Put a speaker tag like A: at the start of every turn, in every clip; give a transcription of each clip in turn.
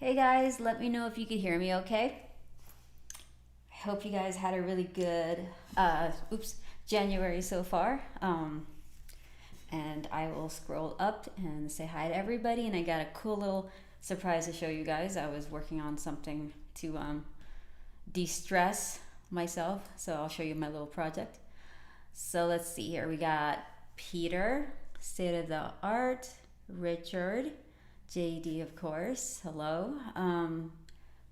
A: Hey guys, let me know if you could hear me okay. I hope you guys had a really good January so far. And I will scroll up and say hi to everybody, and I got a cool little surprise to show you guys. I was working on something to de-stress myself, so I'll show you my little project. So let's see here. We got Peter, State of the Art, Richard, JD, of course, hello.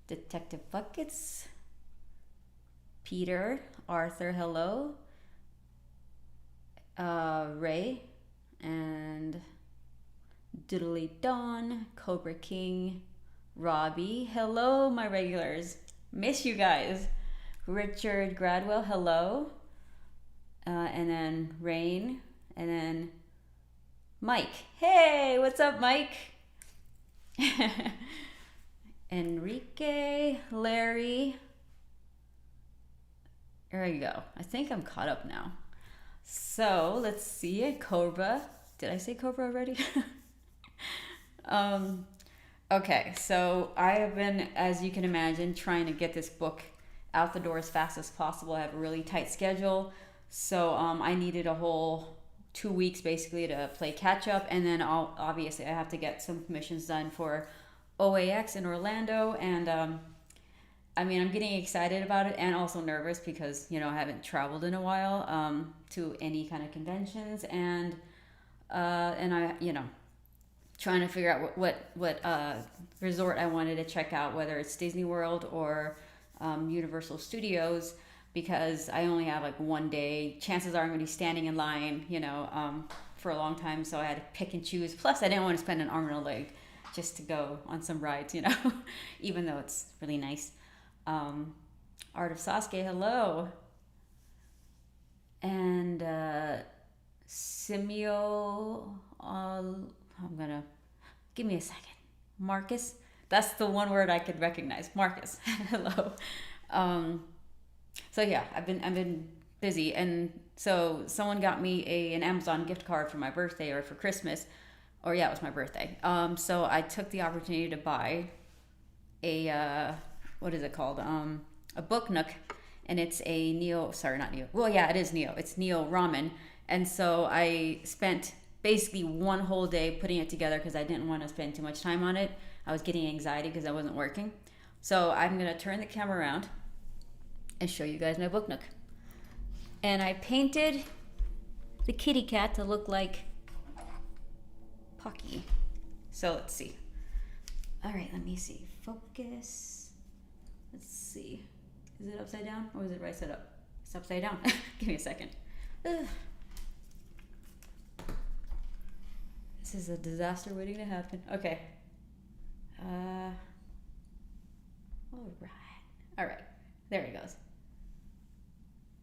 A: Detective Buckets, Peter, Arthur, hello. Ray, and Diddly Dawn, Cobra King, Robbie, hello, my regulars. Miss you guys. Richard Gradwell, hello. And then Rain, and then Mike. Hey, what's up, Mike? Enrique, Larry. There you go. I think I'm caught up now. So let's see. Cobra. Did I say Cobra already? Okay, so I have been, as you can imagine, trying to get this book out the door as fast as possible. I have a really tight schedule. So I needed a whole 2 weeks basically to play catch up, and then obviously I have to get some commissions done for OAX in Orlando, and I mean, I'm getting excited about it and also nervous because, you know, I haven't traveled in a while to any kind of conventions, and I, you know, trying to figure out what resort I wanted to check out, whether it's Disney World or Universal Studios, because I only have like 1 day. Chances are I'm going to be standing in line, you know, for a long time, so I had to pick and choose. Plus, I didn't want to spend an arm and a leg just to go on some rides, you know, even though it's really nice. Art of Sasuke, hello. And Simeo, I'm gonna, give me a second. Marcus, that's the one word I could recognize. Marcus, hello. So yeah, I've been busy, and so someone got me an Amazon gift card for my birthday or for Christmas, or yeah, it was my birthday. So I took the opportunity to buy a what is it called? A booknook, and it's a not Neo. Well, yeah, it is Neo. It's Neo Ramen, and so I spent basically one whole day putting it together because I didn't want to spend too much time on it. I was getting anxiety because I wasn't working. So I'm gonna turn the camera around and show you guys my booknook. And I painted the kitty cat to look like Pocky. So let's see. All right, let me see. Focus. Let's see. Is it upside down or is it right side up? It's upside down. Give me a second. Ugh. This is a disaster waiting to happen. Okay. All right. There it goes.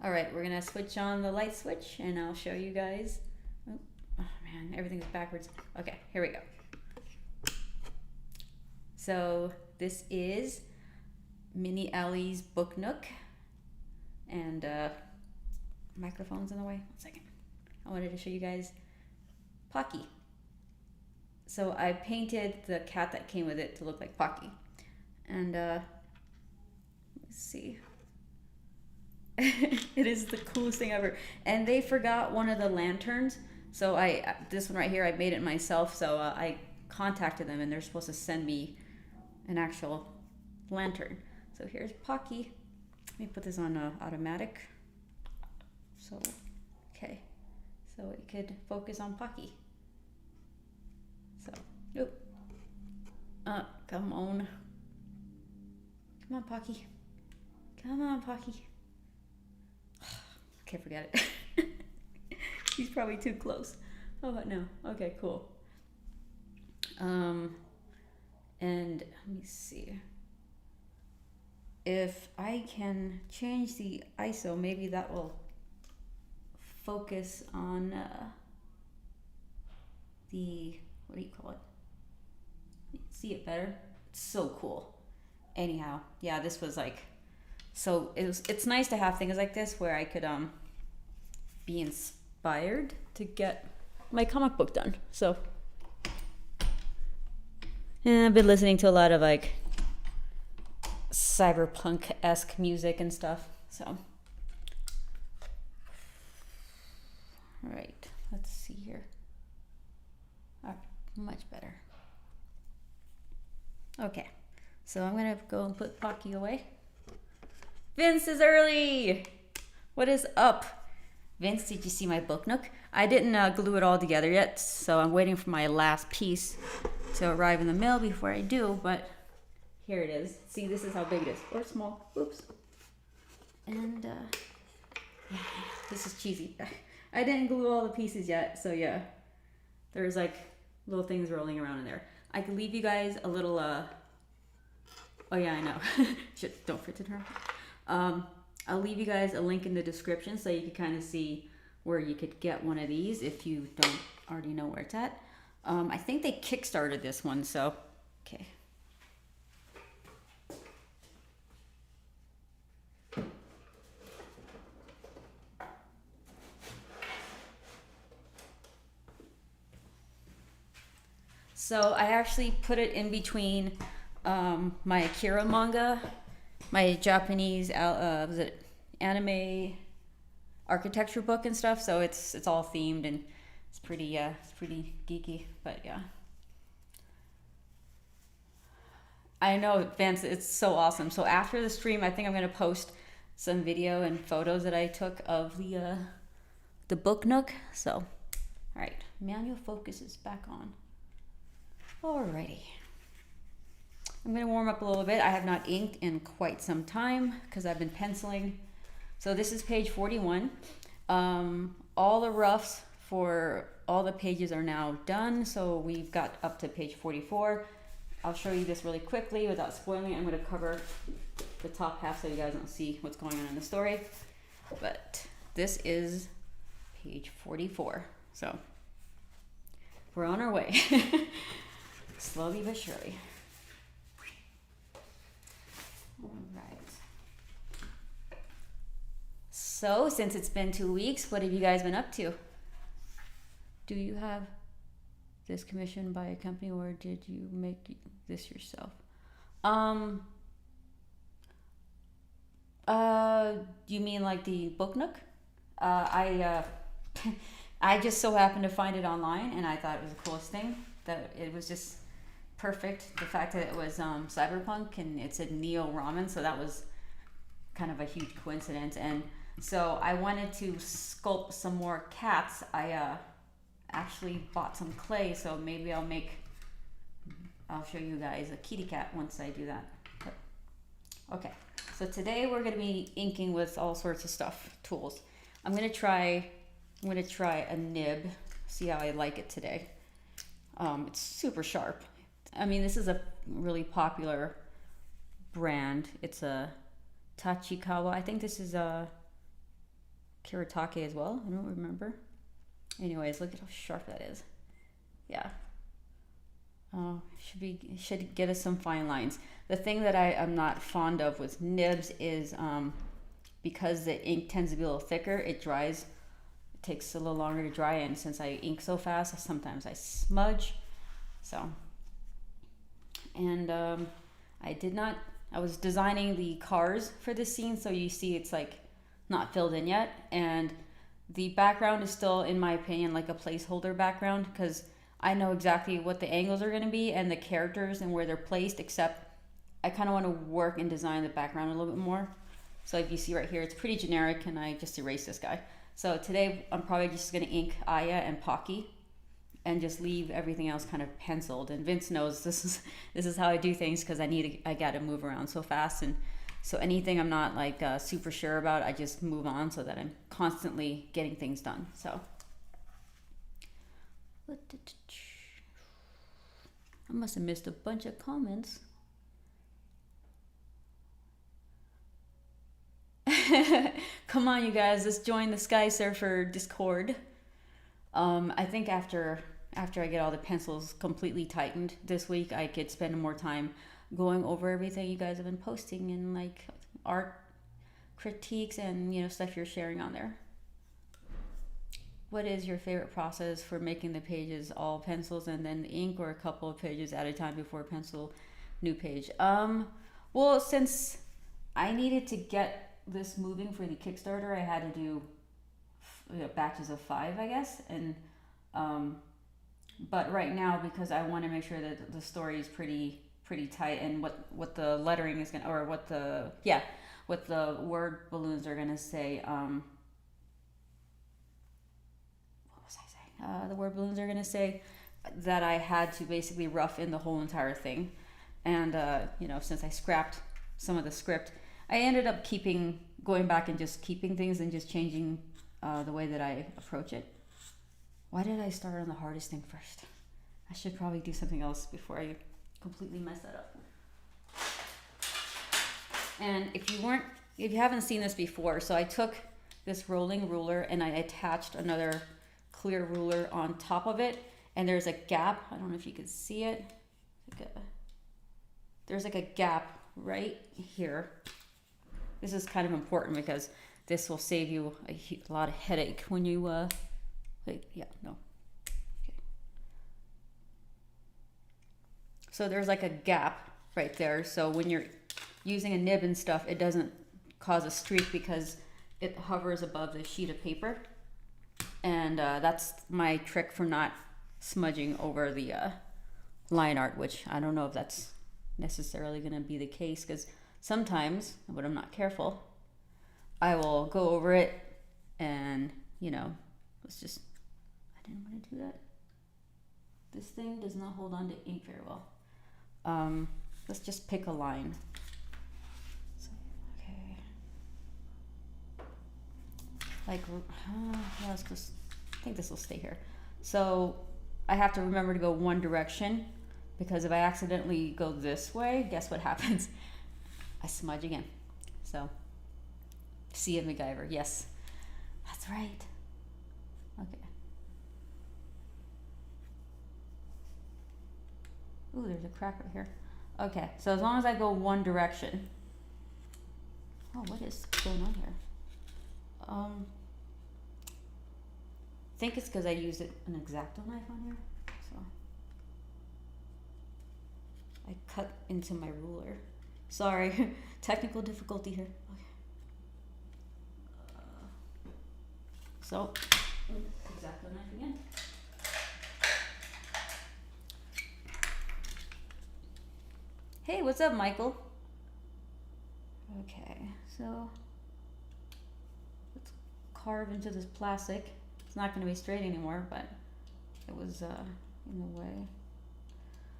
A: All right, we're gonna switch on the light switch and I'll show you guys. Oh man, everything's backwards. Okay, here we go. So this is Minnie Ellie's booknook, and microphone's in the way. 1 second. I wanted to show you guys Pocky. So I painted the cat that came with it to look like Pocky, and let's see. It is the coolest thing ever. And they forgot one of the lanterns, so this one right here, I made it myself. So I contacted them, and they're supposed to send me an actual lantern. So here's Pocky. Let me put this on automatic. So, okay. So it could focus on Pocky. So, come on. Come on, Pocky. Come on, Pocky. Can't forget it. He's probably too close. Oh, but no. Okay, cool. And let me see. If I can change the ISO, maybe that will focus on the, what do you call it? See it better? It's so cool. Anyhow, yeah, this was like, so it's nice to have things like this where I could be inspired to get my comic book done. So And I've been listening to a lot of like cyberpunk-esque music and stuff. So, all right, let's see here. Much better. Okay, so I'm gonna go and put Pocky away. Vince is early. What is up? Vince, did you see my book nook? I didn't glue it all together yet, so I'm waiting for my last piece to arrive in the mail before I do, but here it is. See, this is how big it is, or small, oops. And yeah, this is cheesy. I didn't glue all the pieces yet, so yeah. There's like little things rolling around in there. I can leave you guys a little, oh yeah, I know. Shit, don't forget to turn off. I'll leave you guys a link in the description so you can kind of see where you could get one of these if you don't already know where it's at. I think they Kickstarted this one, so, okay. So I actually put it in between my Akira manga, my Japanese was it anime architecture book and stuff. So it's all themed and it's pretty geeky. But yeah, I know, Vance, it's so awesome. So after the stream, I think I'm gonna post some video and photos that I took of the book nook. So all right, manual focus is back on. Alrighty. I'm going to warm up a little bit. I have not inked in quite some time because I've been penciling. So this is page 41. All the roughs for all the pages are now done. So we've got up to page 44. I'll show you this really quickly without spoiling it. I'm going to cover the top half so you guys don't see what's going on in the story. But this is page 44. So we're on our way. Slowly but surely. All right. So, since it's been 2 weeks, what have you guys been up to? Do you have this commissioned by a company or did you make this yourself? You mean like the book nook? I just so happened to find it online and I thought it was the coolest thing. That it was just perfect. The fact that it was cyberpunk and it said Neo Ramen, so that was kind of a huge coincidence. And so I wanted to sculpt some more cats. I actually bought some clay, so maybe I'll show you guys a kitty cat once I do that. But, okay, so today we're going to be inking with all sorts of stuff, tools. I'm going to try a nib, see how I like it today. It's super sharp. I mean, this is a really popular brand. It's a Tachikawa. I think this is a Kiritake as well. I don't remember. Anyways, look at how sharp that is. Yeah. Should get us some fine lines. The thing that I'm not fond of with nibs is because the ink tends to be a little thicker, it dries. It takes a little longer to dry, and since I ink so fast, sometimes I smudge. So, and I was designing the cars for this scene, so you see it's like not filled in yet, and the background is still, in my opinion, like a placeholder background, because I know exactly what the angles are going to be and the characters and where they're placed, except I kind of want to work and design the background a little bit more. So if you see right here, it's pretty generic, and I just erased this guy. So today I'm probably just going to ink Aya and Pocky and just leave everything else kind of penciled. And Vince knows this is how I do things, because I got to move around so fast, and so anything I'm not like super sure about, I just move on so that I'm constantly getting things done. So I must have missed a bunch of comments. Come on, you guys, let's join the Sky Surfer Discord. I think after I get all the pencils completely tightened this week, I could spend more time going over everything you guys have been posting and like art critiques and stuff you're sharing on there. what is your favorite process for making the pages all pencils and then ink, or a couple of pages at a time before pencil, new page? Well, since I needed to get this moving for the Kickstarter, I had to do batches of 5, I guess. And but right now, because I want to make sure that the story is pretty tight, and what the lettering is gonna, or what the word balloons are gonna say. What was I saying? The word balloons are gonna say that I had to basically rough in the whole entire thing, and since I scrapped some of the script, I ended up going back and just keeping things and just changing the way that I approach it. Why did I start on the hardest thing first? I should probably do something else before I completely mess that up. And if you haven't seen this before, so I took this rolling ruler and I attached another clear ruler on top of it, and there's a gap. I don't know if you can see it. There's like a gap right here. This is kind of important because this will save you a lot of headache when you okay. So there's like a gap right there, so when you're using a nib and stuff, it doesn't cause a streak because it hovers above the sheet of paper. And that's my trick for not smudging over the line art, which I don't know if that's necessarily going to be the case, because sometimes, when I'm not careful, I will go over it and, let's just, I didn't want to do that. This thing does not hold on to ink very well. Let's just pick a line. So, okay. Like, let's just, I think this will stay here. So I have to remember to go one direction, because if I accidentally go this way, guess what happens? I smudge again. So, see you, MacGyver. Yes, that's right. Okay. Ooh, there's a crack right here. Okay, so as long as I go one direction. Oh, what is going on here? I think it's because I used an X-Acto knife on here. So I cut into my ruler. Sorry, technical difficulty here. Okay. So, X-Acto knife again. Hey, what's up, Michael? Okay, so let's carve into this plastic. It's not going to be straight anymore, but it was in the way.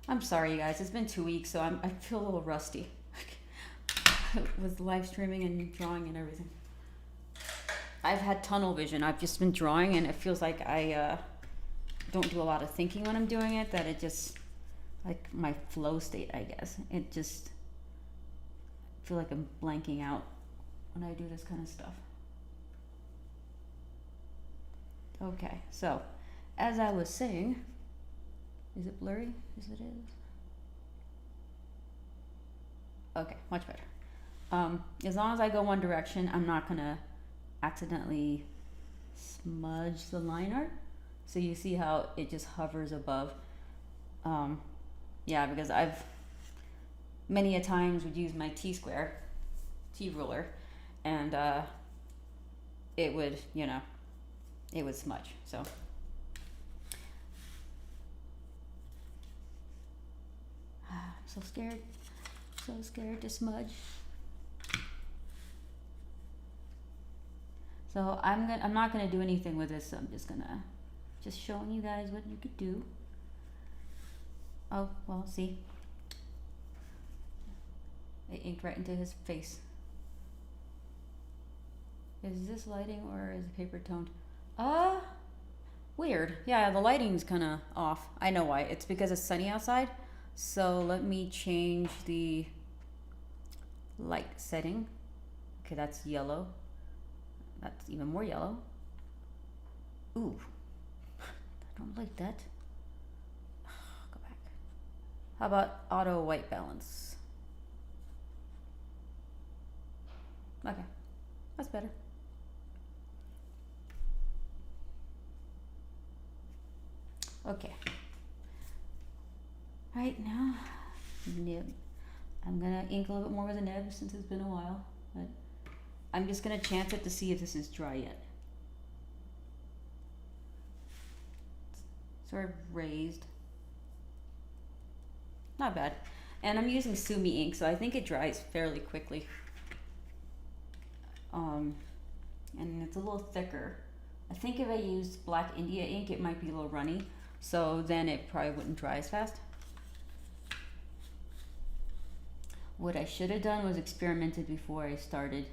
A: I'm sorry, you guys. It's been 2 weeks, so I feel a little rusty with live streaming and drawing and everything. I've had tunnel vision. I've just been drawing, and it feels like I don't do a lot of thinking when I'm doing it, that it just, like my flow state, I guess. It just, I feel like I'm blanking out when I do this kind of stuff. Okay, so as I was saying, is it blurry? Yes, it is. Okay, much better. As long as I go one direction, I'm not gonna accidentally smudge the line art. So you see how it just hovers above. Yeah, because I've many a times would use my T ruler, and it would, it would smudge. So I'm so scared to smudge. So I'm not gonna do anything with this. So I'm just showing you guys what you could do. Oh, well, see, it inked right into his face. Is this lighting or is the paper toned? Weird. Yeah, the lighting's kind of off. I know why. It's because it's sunny outside. So let me change the light setting. Okay, that's yellow. That's even more yellow. Ooh, I don't like that. Go back. How about auto white balance? Okay, that's better. Okay. Right now, nib. I'm gonna ink a little bit more with a nib since it's been a while, but I'm just gonna chance it to see if this is dry yet. Sort of raised. Not bad. And I'm using Sumi ink, so I think it dries fairly quickly. And it's a little thicker. I think if I used Black India ink, it might be a little runny, so then it probably wouldn't dry as fast. What I should have done was experimented before I started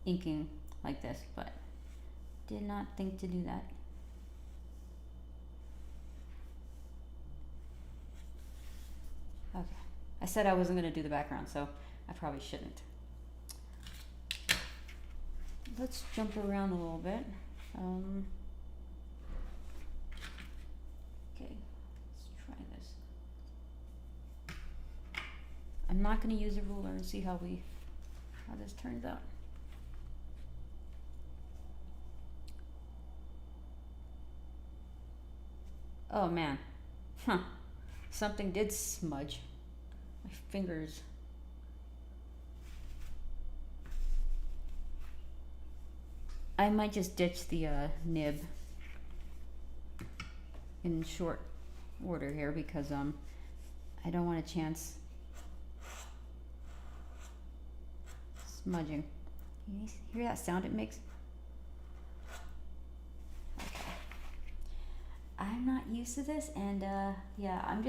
A: inking like this, but did not think to do that. Okay, I said I wasn't going to do the background, so I probably shouldn't. Let's jump around a little bit. Okay, let's try this. I'm not going to use a ruler and see how this turns out. Oh man, something did smudge. My fingers. I might just ditch the nib in short order here because I don't want a chance smudging. Can you hear that sound it makes? Okay. I'm not used to this, and yeah, I'm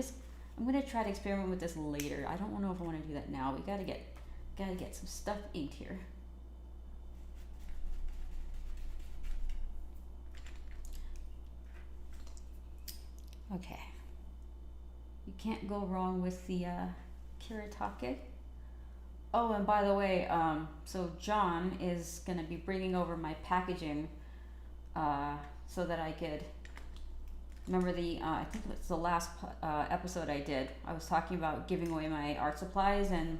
A: gonna try to experiment with this later. I don't know if I want to do that now. We gotta get some stuff inked here. Okay. You can't go wrong with the Kiritake. Oh, and by the way, so John is gonna be bringing over my packaging so that I could remember the I think it was the last episode I did. I was talking about giving away my art supplies and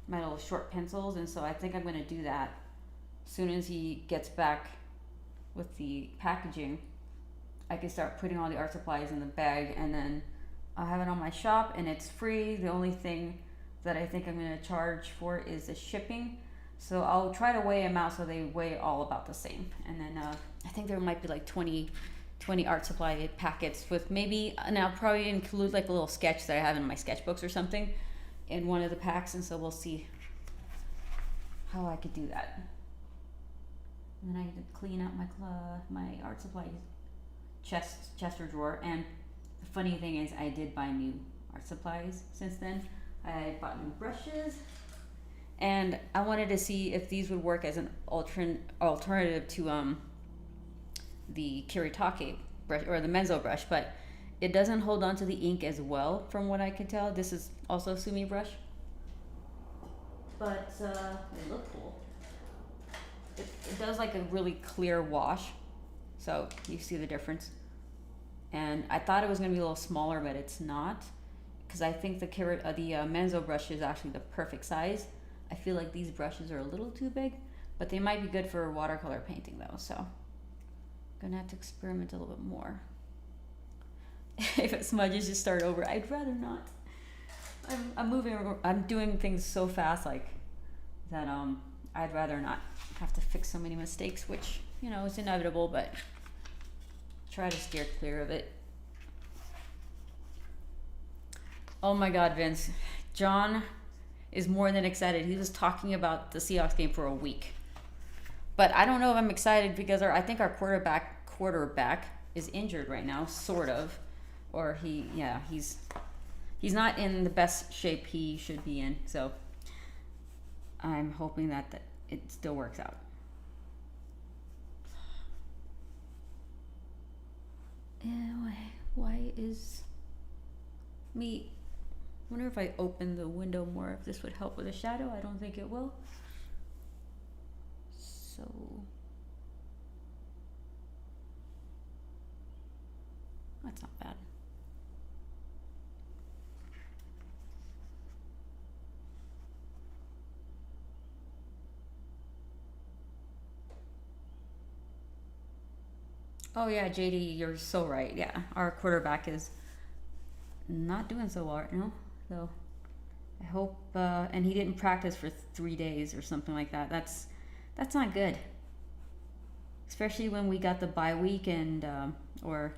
A: my little short pencils, and so I think I'm gonna do that as soon as he gets back with the packaging. I can start putting all the art supplies in the bag, and then I'll have it on my shop, and it's free. The only thing that I think I'm going to charge for is the shipping. So I'll try to weigh them out so they weigh all about the same. And then I think there might be like 20 art supply packets with maybe, and I'll probably include like a little sketch that I have in my sketchbooks or something in one of the packs, and so we'll see how I could do that. And then I could clean out my art supplies chest or drawer. And the funny thing is I did buy new art supplies since then. I bought new brushes, and I wanted to see if these would work as an alternative to the Kiritake brush or the Menzo brush, but it doesn't hold on to the ink as well from what I can tell. This is also a Sumi brush, but it looked cool. It does like a really clear wash, so you see the difference. And I thought it was going to be a little smaller, but it's not, because I think the Menzo brush is actually the perfect size. I feel like these brushes are a little too big, but they might be good for watercolor painting though, so I'm gonna have to experiment a little bit more. If it smudges, just start over. I'd rather not. I'm doing things so fast like that I'd rather not have to fix so many mistakes, which, you know, is inevitable, but try to steer clear of it. Oh my God, Vince. John is more than excited. He was talking about the Seahawks game for a week. But I don't know if I'm excited because I think our quarterback is injured right now, sort of. Or he's not in the best shape he should be in. So I'm hoping that it still works out. Why is me? I wonder if I open the window more, if this would help with the shadow. I don't think it will. So that's not bad. Oh yeah, JD, you're so right. Yeah, our quarterback is not doing so well right now. So I hope, and he didn't practice for 3 days or something like that. That's not good, especially when we got the bye week and or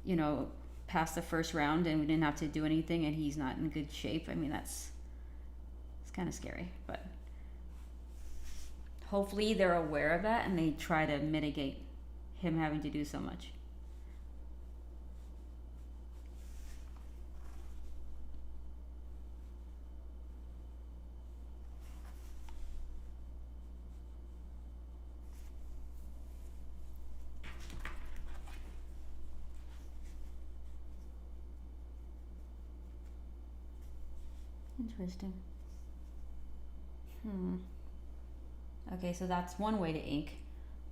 A: you know past the first round and we didn't have to do anything and he's not in good shape. I mean it's kind of scary, but hopefully they're aware of that and they try to mitigate him having to do so much. Interesting. Okay, so that's one way to ink.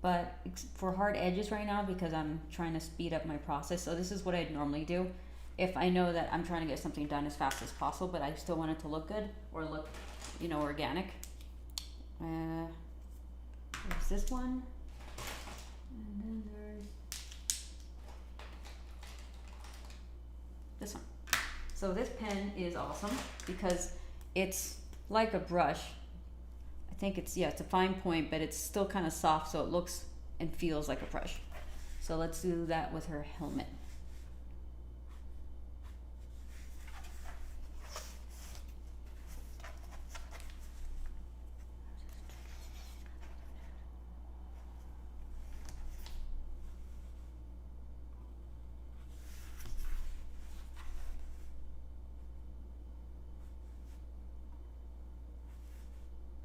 A: But for hard edges right now, because I'm trying to speed up my process, so this is what I'd normally do. If I know that I'm trying to get something done as fast as possible, but I still want it to look good or look, organic. There's this one. And then there's this one. So this pen is awesome because it's like a brush. I think it's a fine point, but it's still kind of soft, so it looks and feels like a brush. So let's do that with her helmet.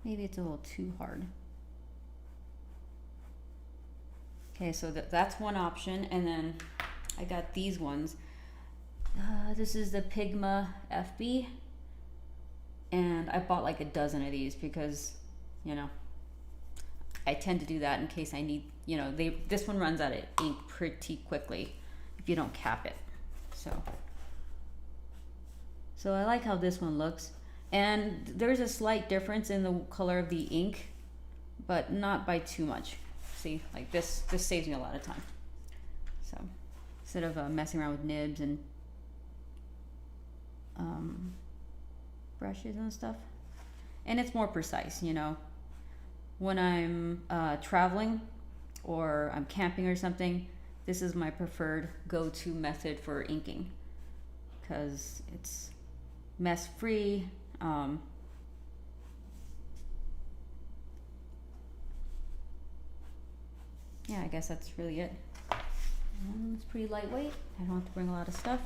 A: Maybe it's a little too hard. Okay, so that's one option, and then I got these ones. This is the Pigma FB, and I bought like a dozen of these because, I tend to do that in case I need, this one runs out of ink pretty quickly if you don't cap it. So I like how this one looks. And there's a slight difference in the color of the ink, but not by too much. See, like this saves me a lot of time. So instead of messing around with nibs and brushes and stuff. And it's more precise, When I'm traveling or I'm camping or something, this is my preferred go-to method for inking because it's mess-free. Yeah, I guess that's really it. It's pretty lightweight. I don't have to bring a lot of stuff.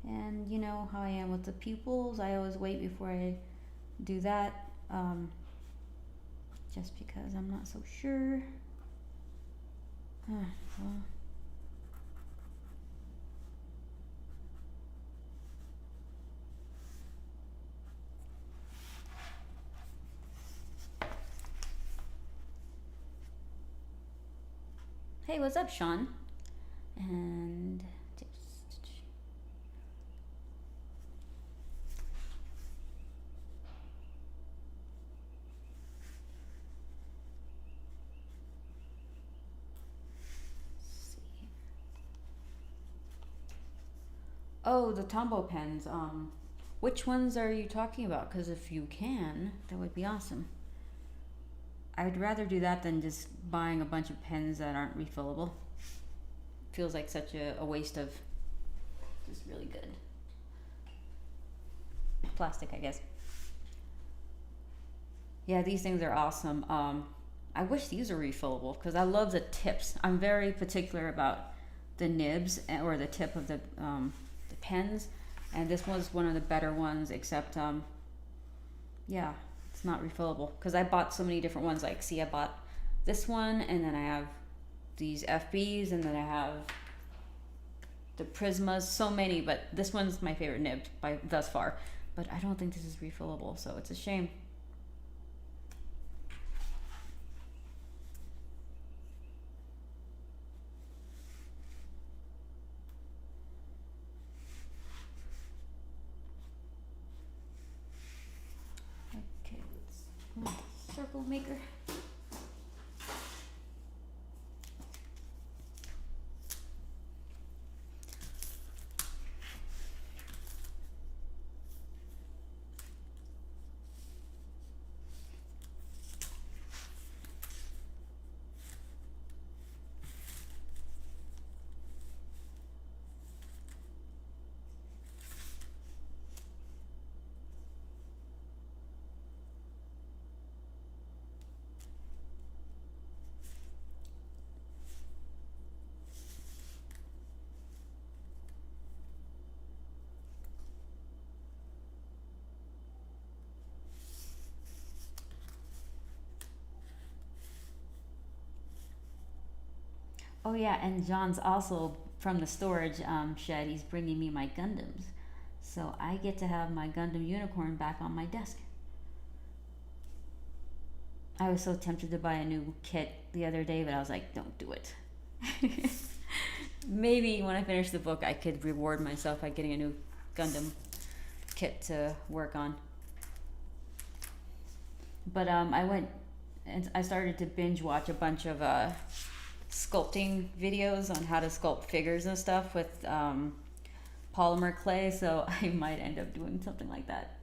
A: And you know how I am with the pupils. I always wait before I do that, just because I'm not so sure. Well. Hey, what's up, Sean? And oh, the Tombow pens. Which ones are you talking about? Because if you can, that would be awesome. I'd rather do that than just buying a bunch of pens that aren't refillable. Feels like such a waste of, is really good. Plastic, I guess. Yeah, these things are awesome. I wish these were refillable because I love the tips. I'm very particular about the nibs or the tip of the pens, and this was one of the better ones. Except, yeah, it's not refillable because I bought so many different ones. Like, see, I bought this one, and then I have these FBs, and then I have the Prismas. So many, but this one's my favorite nib by thus far. But I don't think this is refillable, so it's a shame. Okay, circle maker. Oh yeah, and John's also from the storage shed. He's bringing me my Gundams, so I get to have my Gundam Unicorn back on my desk. I was so tempted to buy a new kit the other day, but I was like, don't do it. Maybe when I finish the book, I could reward myself by getting a new Gundam kit to work on. But I went and I started to binge watch a bunch of sculpting videos on how to sculpt figures and stuff with polymer clay, so I might end up doing something like that.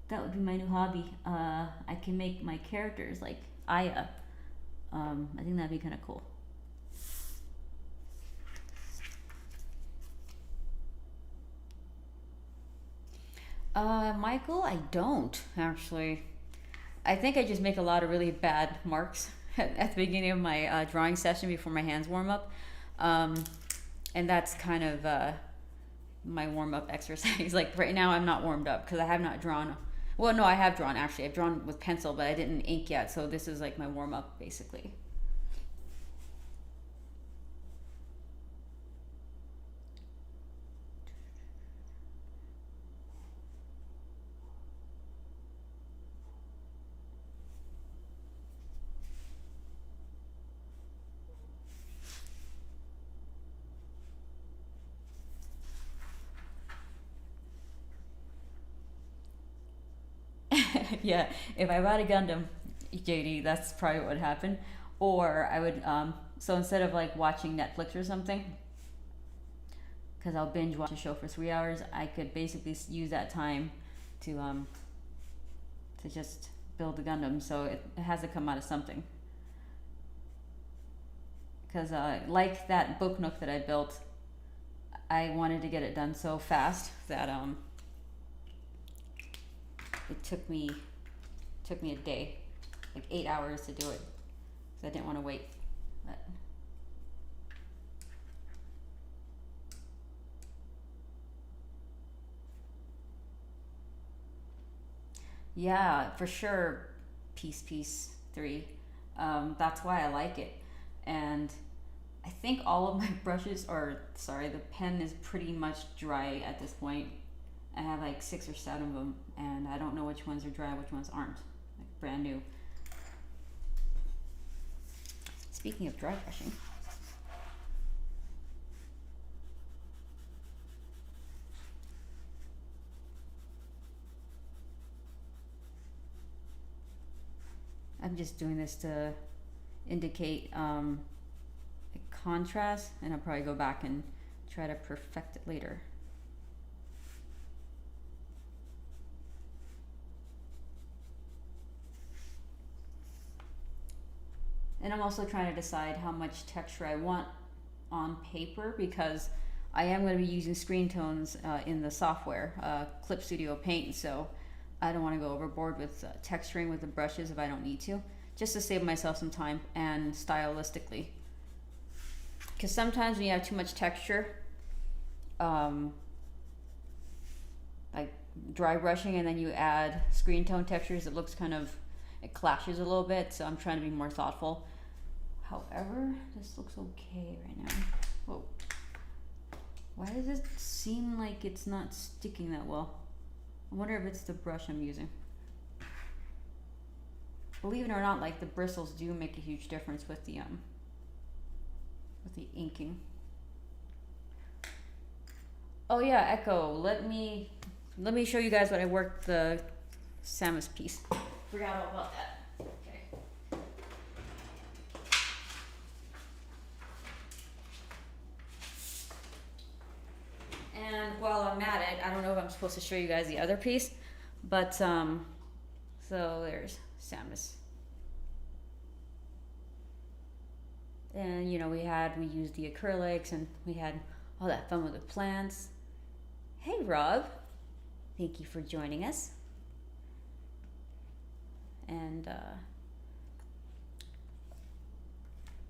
A: That would be my new hobby. I can make my characters like Aya. I think that'd be kind of cool. Michael, I don't actually. I think I just make a lot of really bad marks at the beginning of my drawing session before my hands warm up. And that's kind of my warm up exercise. Like right now, I'm not warmed up because I have not drawn. Well, no, I have drawn actually. I've drawn with pencil, but I didn't ink yet. So this is like my warm up basically. Yeah, if I bought a Gundam, JD, that's probably what would happen. Or I would, so instead of like watching Netflix or something, because I'll binge watch a show for 3 hours, I could basically use that time to just build the Gundam. So it has to come out of something. Because like that booknook that I built, I wanted to get it done so fast that it took me a day, like 8 hours to do it, so I didn't want to wait. But yeah, for sure, piece 3. That's why I like it, and I think all of my brushes, or sorry, the pen is pretty much dry at this point. I have like 6 or 7 of them, and I don't know which ones are dry, which ones aren't. Like brand new. Speaking of dry brushing, I'm just doing this to indicate a contrast, and I'll probably go back and try to perfect it later. And I'm also trying to decide how much texture I want on paper, because I am going to be using screen tones in the software, Clip Studio Paint, so I don't want to go overboard with texturing with the brushes if I don't need to, just to save myself some time and stylistically. Because sometimes when you have too much texture, like dry brushing and then you add screen tone textures, it looks kind of, it clashes a little bit, so I'm trying to be more thoughtful. However, this looks okay right now. Whoa. Why does it seem like it's not sticking that well? I wonder if it's the brush I'm using. Believe it or not, like the bristles do make a huge difference with the inking. Oh yeah, Echo. Let me show you guys what I worked the Samus piece. Forgot all about that. Okay. And while I'm at it, I don't know if I'm supposed to show you guys the other piece, but so there's Samus. And you know, we used the acrylics and we had all that fun with the plants. Hey Rob, thank you for joining us. And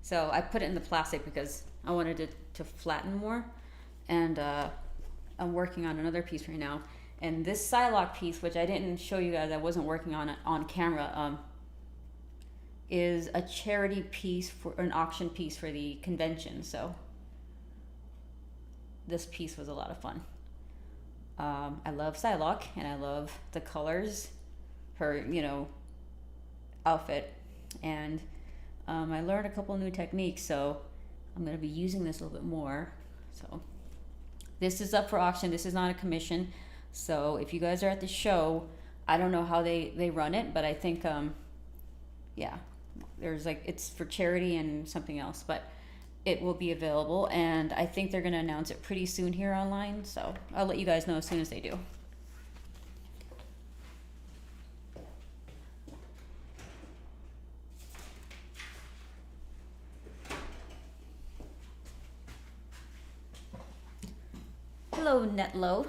A: so I put it in the plastic because I wanted it to flatten more. And I'm working on another piece right now. And this Psylocke piece, which I didn't show you guys, I wasn't working on it on camera, is a charity piece for an auction piece for the convention. So this piece was a lot of fun. I love Psylocke and I love the colors, her, you know, outfit. And I learned a couple new techniques, so I'm going to be using this a little bit more. So this is up for auction. This is not a commission. So if you guys are at the show, I don't know how they run it, but I think, yeah, there's like, it's for charity and something else, but it will be available. And I think they're going to announce it pretty soon here online. So I'll let you guys know as soon as they do. Hello, Netlow.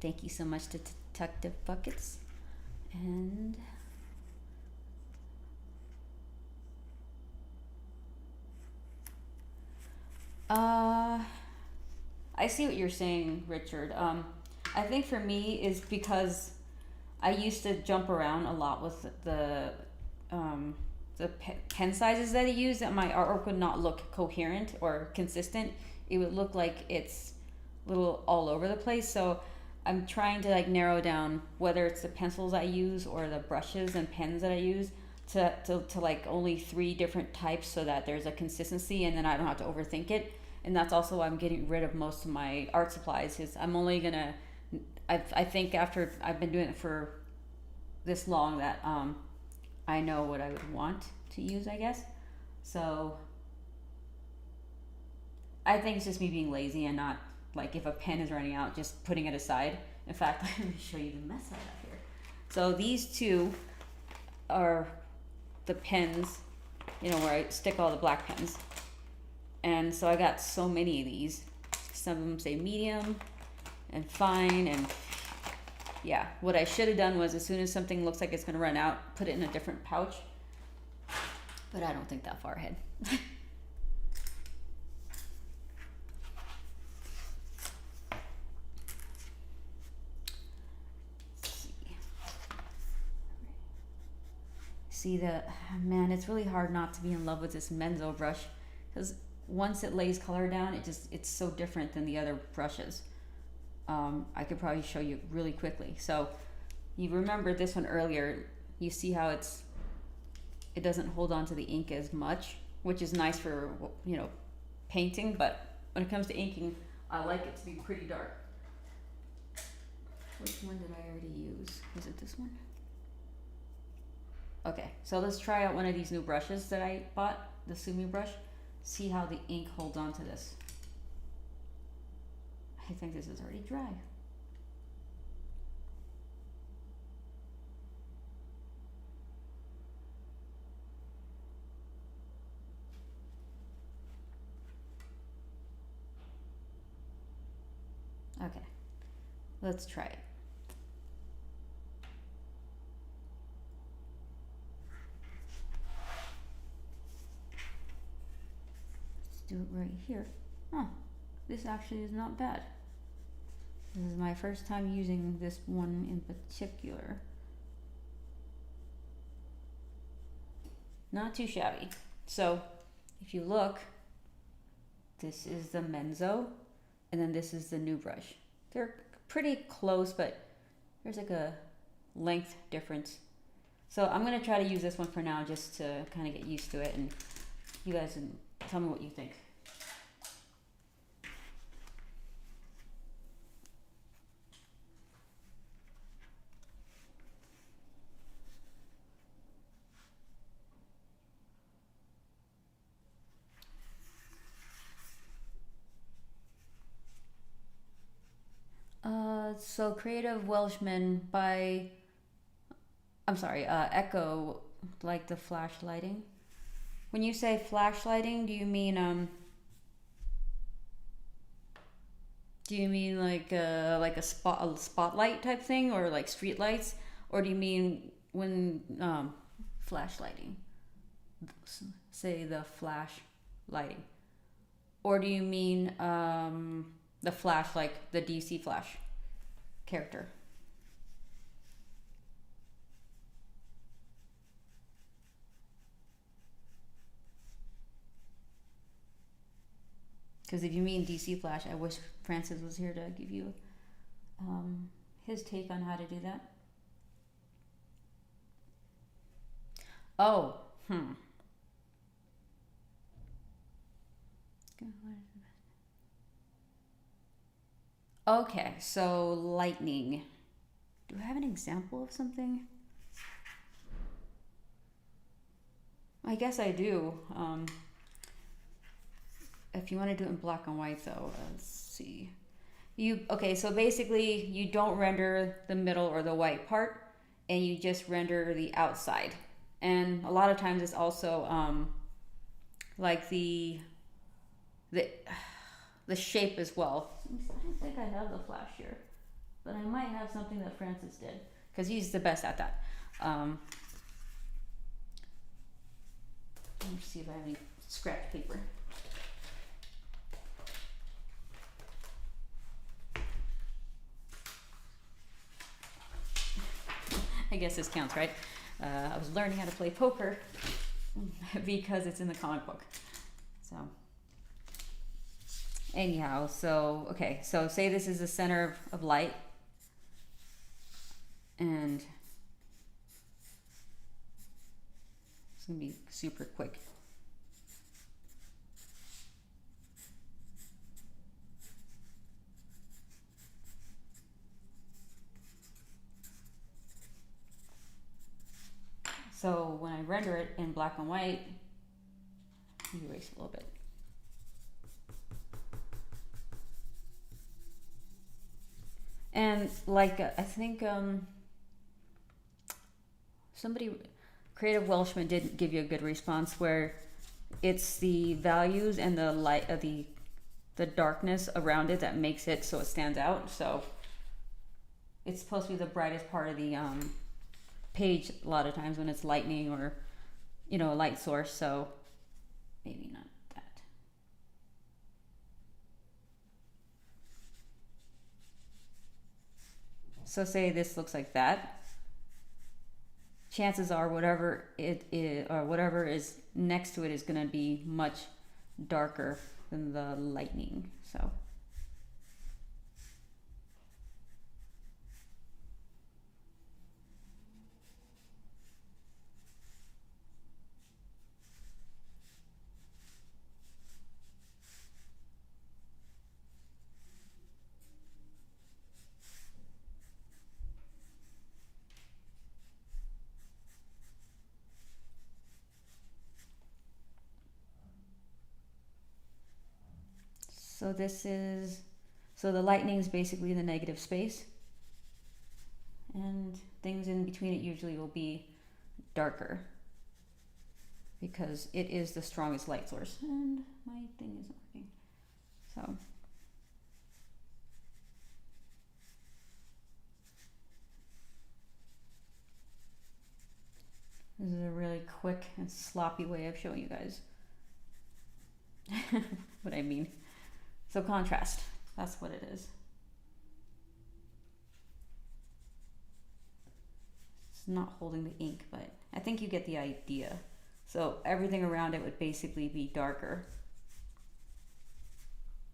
A: Thank you so much to Detective Buckets. And I see what you're saying, Richard. I think for me is because I used to jump around a lot with the pen sizes that I use, that my artwork would not look coherent or consistent. It would look like it's a little all over the place. So I'm trying to like narrow down whether it's the pencils I use or the brushes and pens that I use to like only 3 different types, so that there's a consistency and then I don't have to overthink it. And that's also why I'm getting rid of most of my art supplies, is I'm only gonna, I think after I've been doing it for this long that I know what I would want to use, I guess. So I think it's just me being lazy and not, like, if a pen is running out, just putting it aside. In fact, let me show you the mess I have here. So these 2 are the pens, you know, where I stick all the black pens. And so I got so many of these. Some of them say medium and fine, and yeah, what I should have done was, as soon as something looks like it's going to run out, put it in a different pouch. But I don't think that far ahead. See that, man, it's really hard not to be in love with this Menzo brush, because once it lays color down, it's so different than the other brushes. I could probably show you really quickly. So you remember this one earlier, you see how it doesn't hold on to the ink as much, which is nice for, you know, painting, but when it comes to inking, I like it to be pretty dark. Which one did I already use? Was it this one? Okay, so let's try out one of these new brushes that I bought, the Sumi brush. See how the ink holds on to this. I think this is already dry. Okay, let's try it. Let's do it right here. Huh, this actually is not bad. This is my first time using this one in particular. Not too shabby. So if you look, this is the Menzo, and then this is the new brush. They're pretty close, but there's like a length difference. So I'm gonna try to use this one for now just to kind of get used to it, and you guys can tell me what you think. So Creative Welshman by, I'm sorry, Echo, like the flashlighting. When you say flashlighting, do you mean like a spotlight type thing, or like street lights, or do you mean when flashlighting? Say the flash lighting, or do you mean the Flash, like the DC Flash character? Because if you mean DC Flash, I wish Francis was here to give you his take on how to do that. Oh, Okay, so lightning. Do I have an example of something? I guess I do. If you want to do it in black and white, though, let's see. Okay, so basically you don't render the middle or the white part, and you just render the outside. And a lot of times it's also like the shape as well. I don't think I have the flash here, but I might have something that Francis did, because he's the best at that. Let me see if I have any scratch paper. I guess this counts, right? I was learning how to play poker because it's in the comic book. So anyhow, so okay, so say this is the center of light, and it's gonna be super quick. So when I render it in black and white, erase a little bit. And like I think somebody, Creative Welshman, did give you a good response, where it's the values and the light of the darkness around it that makes it so it stands out. So it's supposed to be the brightest part of the page a lot of times when it's lightning or a light source. So maybe not that. So say this looks like that. Chances are whatever it is, or whatever is next to it, is going to be much darker than the lightning. So so the lightning is basically the negative space, and things in between it usually will be darker because it is the strongest light source. And my thing isn't working. So This is a really quick and sloppy way of showing you guys what I mean. So contrast, that's what it is. It's not holding the ink, but I think you get the idea. So everything around it would basically be darker.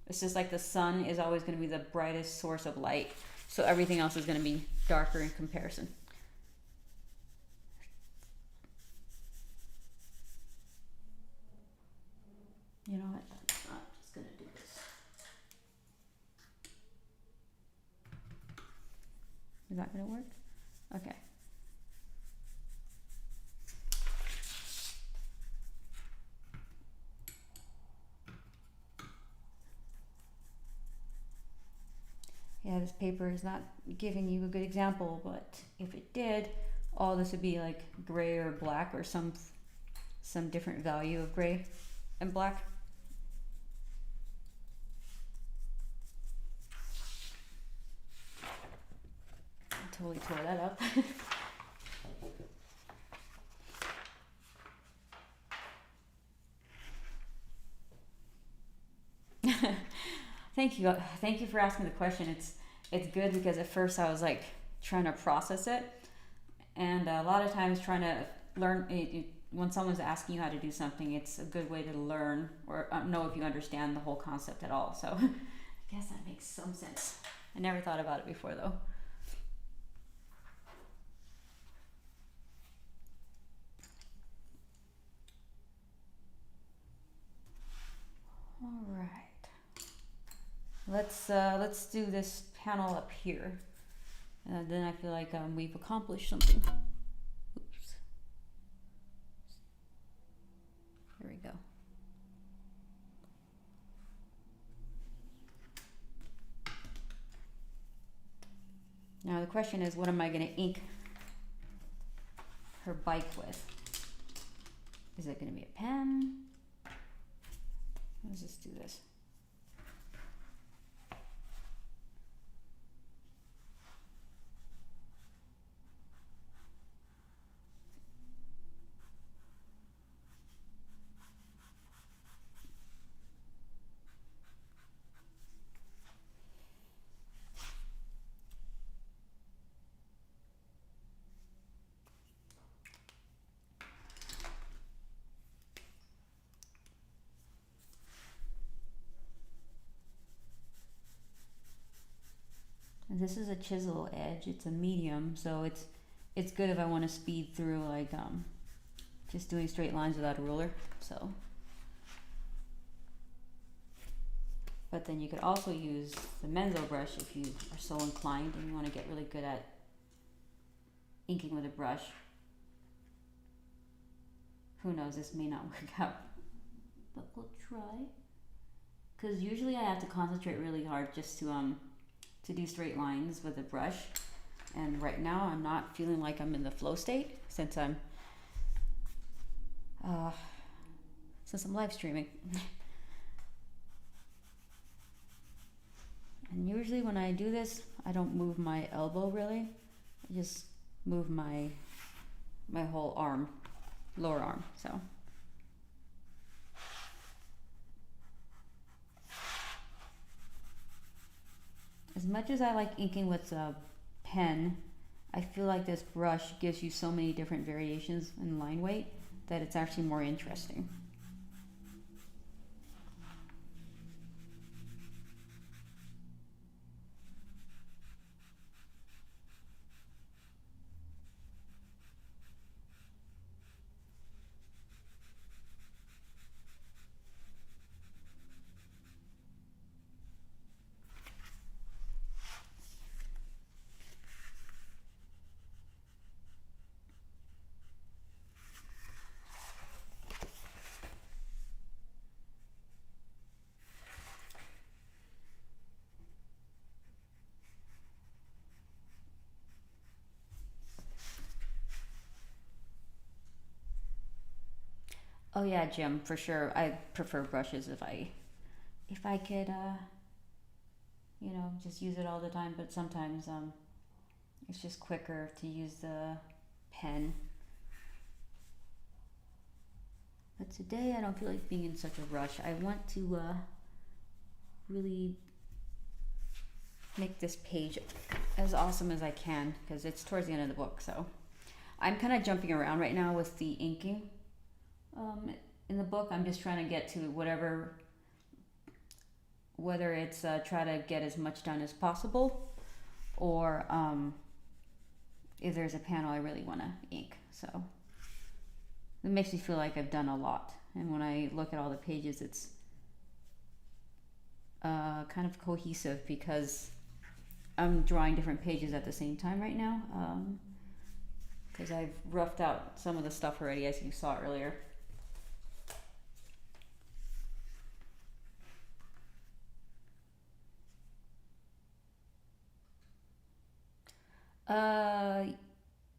A: It's just like the sun is always going to be the brightest source of light, so everything else is going to be darker in comparison. You know what? I'm just going to do this. Is that going to work? Okay. Yeah, this paper is not giving you a good example, but if it did, all this would be like gray or black or some different value of gray and black. I totally tore that up. Thank you for asking the question. It's good because at first I was like trying to process it, and a lot of times trying to learn when someone's asking you how to do something, it's a good way to learn or know if you understand the whole concept at all. So I guess that makes some sense. I never thought about it before though. All right. Let's do this panel up here, and then I feel like we've accomplished something. Oops. There we go. Now the question is, what am I going to ink her bike with? Is it going to be a pen? Let's just do this. And this is a chisel edge. It's a medium, so it's good if I want to speed through, like just doing straight lines without a ruler. So, but then you could also use the Menzo brush if you are so inclined and you want to get really good at inking with a brush. Who knows? This may not work out, but we'll try. Because usually I have to concentrate really hard just to do straight lines with a brush, and right now I'm not feeling like I'm in the flow state since I'm live streaming. And usually when I do this, I don't move my elbow really. I just move my whole arm, lower arm. So as much as I like inking with a pen, I feel like this brush gives you so many different variations in line weight that it's actually more interesting. Oh yeah, Jim, for sure. I prefer brushes if I could, you know, just use it all the time. But sometimes it's just quicker to use the pen. But today I don't feel like being in such a rush. I want to really make this page as awesome as I can because it's towards the end of the book. So I'm kind of jumping around right now with the inking in the book. I'm just trying to get to whether it's try to get as much done as possible, or if there's a panel I really want to ink. So it makes me feel like I've done a lot. And when I look at all the pages, it's kind of cohesive because I'm drawing different pages at the same time right now. Because I've roughed out some of the stuff already, as you saw earlier.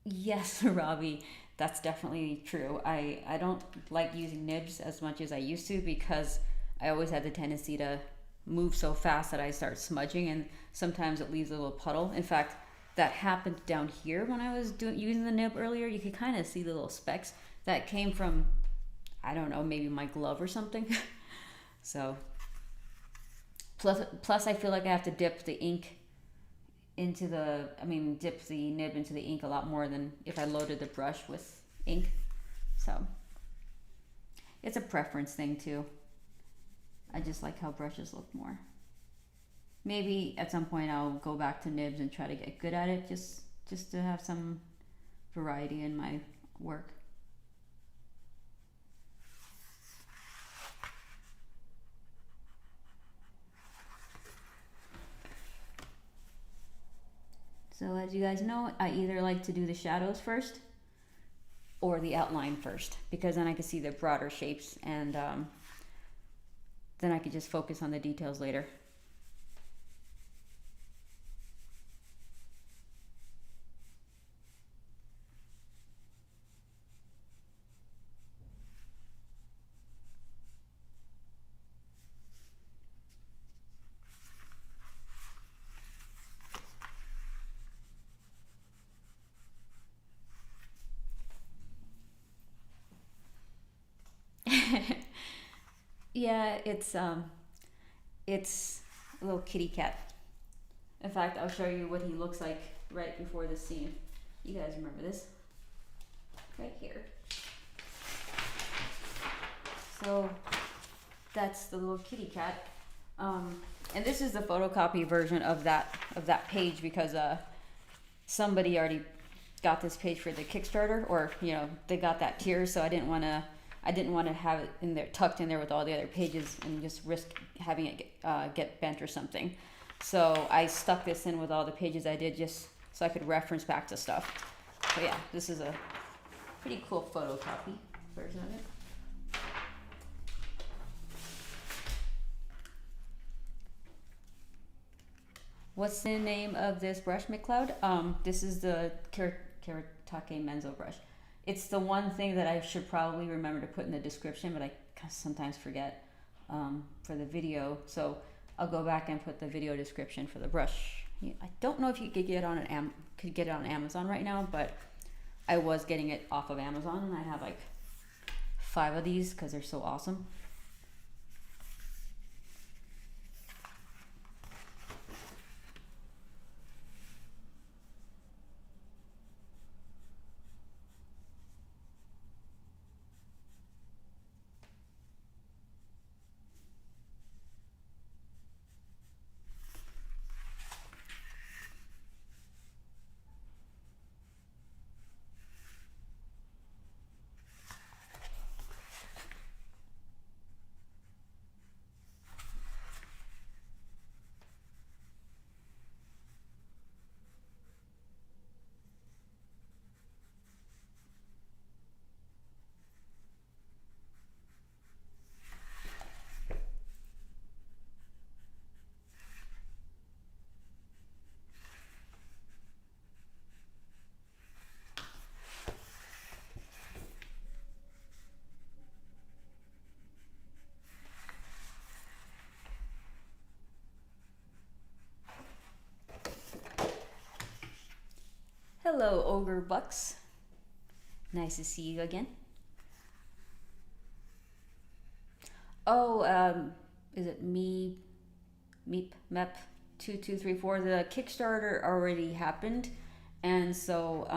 A: Yes, Robbie, that's definitely true. I don't like using nibs as much as I used to because I always had the tendency to move so fast that I start smudging, and sometimes it leaves a little puddle. In fact, that happened down here when I was using the nib earlier. You could kind of see the little specks that came from, I don't know, maybe my glove or something. So plus I feel like I have to dip the ink into dip the nib into the ink a lot more than if I loaded the brush with ink. So it's a preference thing too. I just like how brushes look more. Maybe at some point I'll go back to nibs and try to get good at it, just to have some variety in my work. So as you guys know, I either like to do the shadows first or the outline first, because then I can see the broader shapes, and then I could just focus on the details later. Yeah, it's a little kitty cat. In fact, I'll show you what he looks like right before this scene. You guys remember this? Right here. So that's the little kitty cat. And this is the photocopy version of that page because somebody already got this page for the Kickstarter, or they got that tier, so I didn't want to have it in there, tucked in there with all the other pages and just risk having it get bent or something. So I stuck this in with all the pages I did just so I could reference back to stuff. So yeah, this is a pretty cool photocopy version of it. What's the name of this brush, McCloud? This is the Karatake Menzo brush. It's the one thing that I should probably remember to put in the description, but I sometimes forget for the video. So I'll go back and put the video description for the brush. I don't know if you could get it on Amazon right now, but I was getting it off of Amazon, and I have like 5 of these because they're so awesome. Hello, Ogre Bucks. Nice to see you again. Oh, is it Meep Mep 2234? The Kickstarter already happened, and so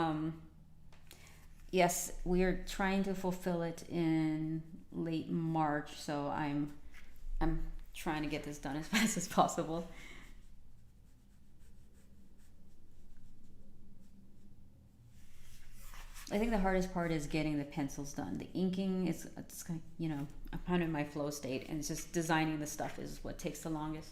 A: yes, we're trying to fulfill it in late March. So I'm trying to get this done as fast as possible. I think the hardest part is getting the pencils done. The inking is, it's you know, I'm kind of in my flow state, and it's just designing the stuff is what takes the longest.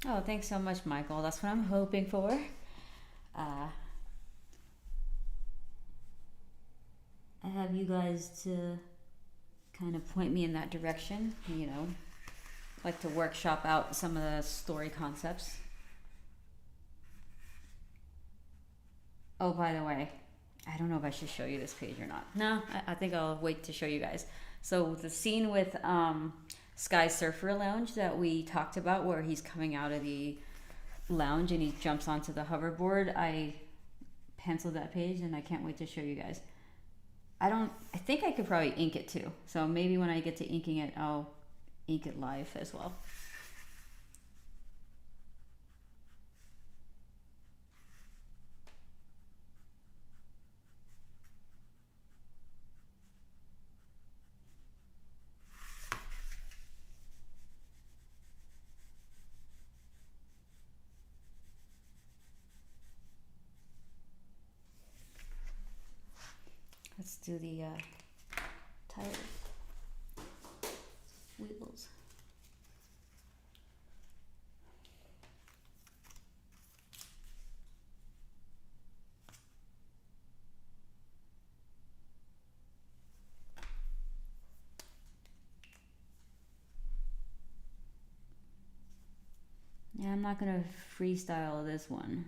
A: Oh, thanks so much, Michael. That's what I'm hoping for. Uh, I have you guys to kind of point me in that direction, you know, like to workshop out some of the story concepts. Oh, by the way, I don't know if I should show you this page or not. No, I think I'll wait to show you guys. So the scene with Sky Surfer Lounge that we talked about, where he's coming out of the lounge and he jumps onto the hoverboard, I penciled that page and I can't wait to show you guys. I think I could probably ink it too. So maybe when I get to inking it, I'll ink it live as well. Let's do the tires, wheels. Yeah, I'm not gonna freestyle this one.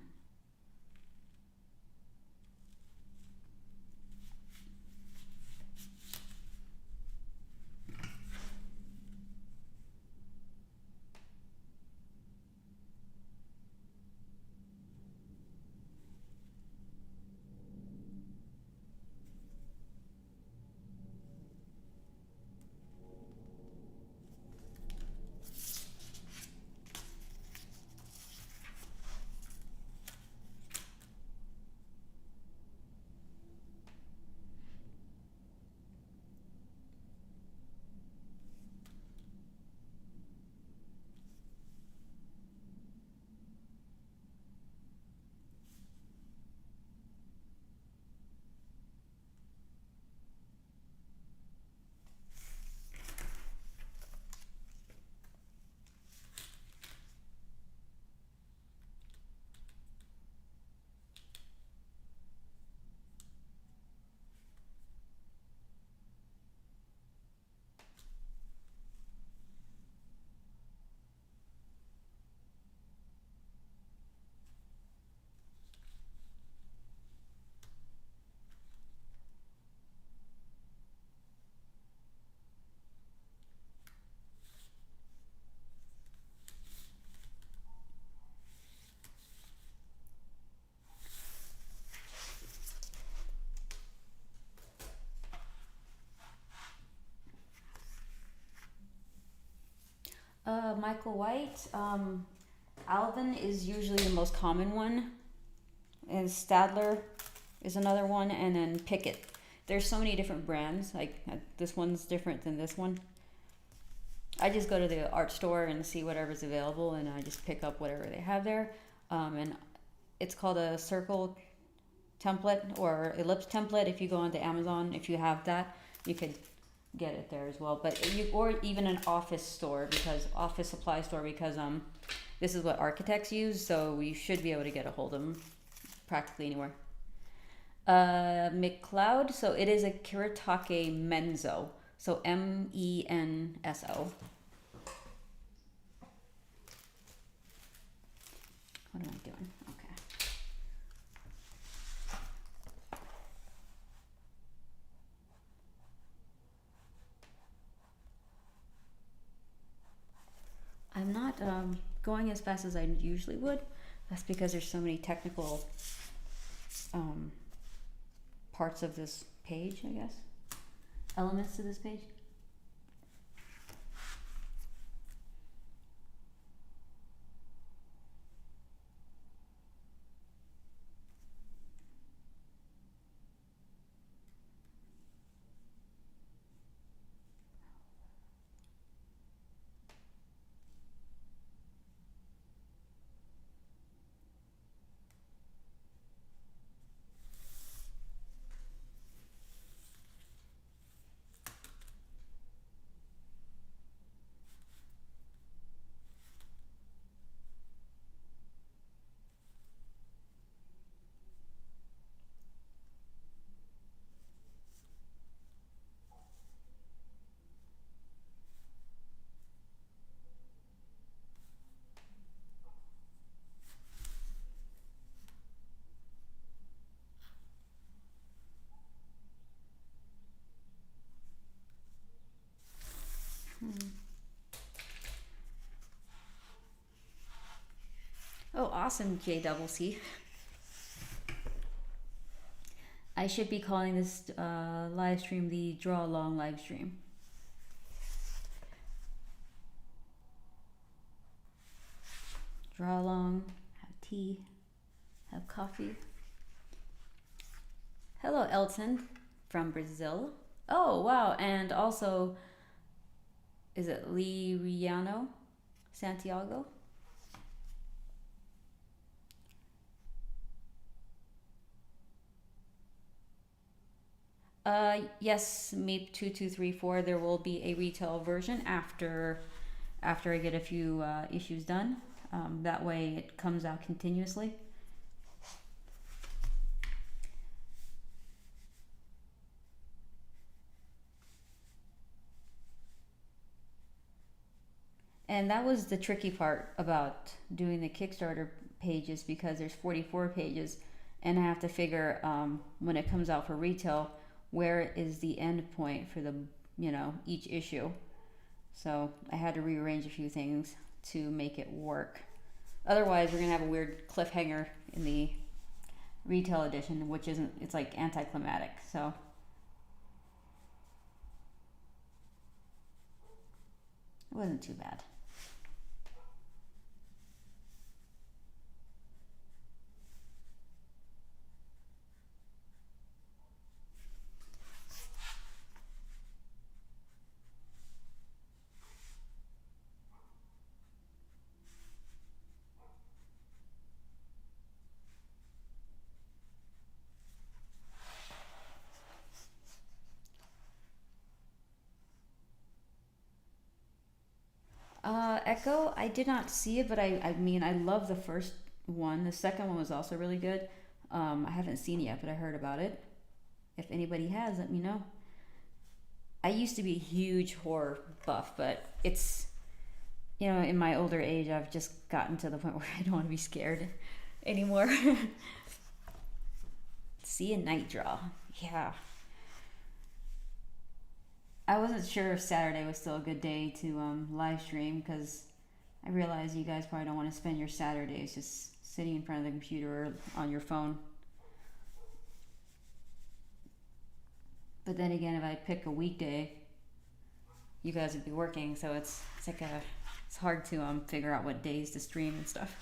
A: Michael White. Alvin is usually the most common one, and Stadler is another one, and then Pickett. There's so many different brands. Like this one's different than this one. I just go to the art store and see whatever's available, and I just pick up whatever they have there. And it's called a circle template or ellipse template. If you go onto Amazon, if you have that, you could get it there as well. But you, or even an office store, because office supply store, because this is what architects use, so you should be able to get a hold of them practically anywhere. McLeod, so it is a Kiritake Menzo, so Menso. What am I doing? Okay. I'm not going as fast as I usually would. That's because there's so many technical parts of this page, I guess. Elements to this page. Oh, awesome, JCC. I should be calling this live stream the Draw Along live stream. Draw along, have tea, have coffee. Hello, Elton from Brazil. Oh, wow, and also, is it Liriano Santiago? Yes, Meep2234. There will be a retail version after I get a few issues done. That way it comes out continuously. And that was the tricky part about doing the Kickstarter pages, because there's 44 pages, and I have to figure when it comes out for retail, where is the end point for the, each issue. So I had to rearrange a few things to make it work. Otherwise, we're gonna have a weird cliffhanger in the retail edition, which isn't, it's like anticlimactic. So it wasn't too bad. Echo, I did not see it, but I mean, I love the first one. The second one was also really good. I haven't seen it yet, but I heard about it. If anybody has, let me know. I used to be a huge horror buff, but it's, in my older age, I've just gotten to the point where I don't want to be scared anymore. See a night draw. Yeah. I wasn't sure if Saturday was still a good day to live stream, because I realize you guys probably don't want to spend your Saturdays just sitting in front of the computer or on your phone. But then again, if I pick a weekday, you guys would be working, so it's hard to figure out what days to stream and stuff.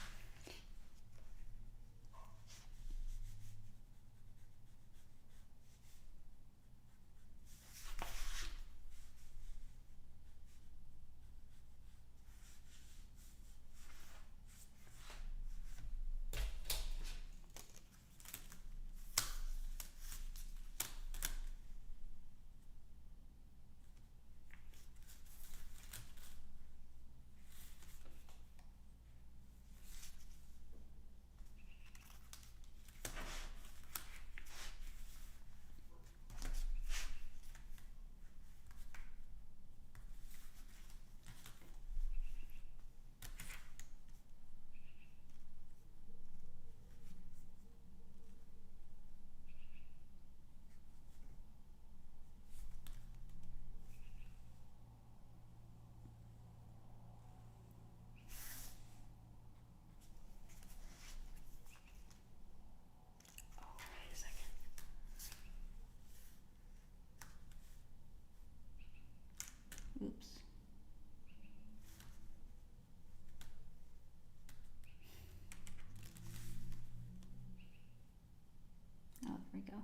A: we go.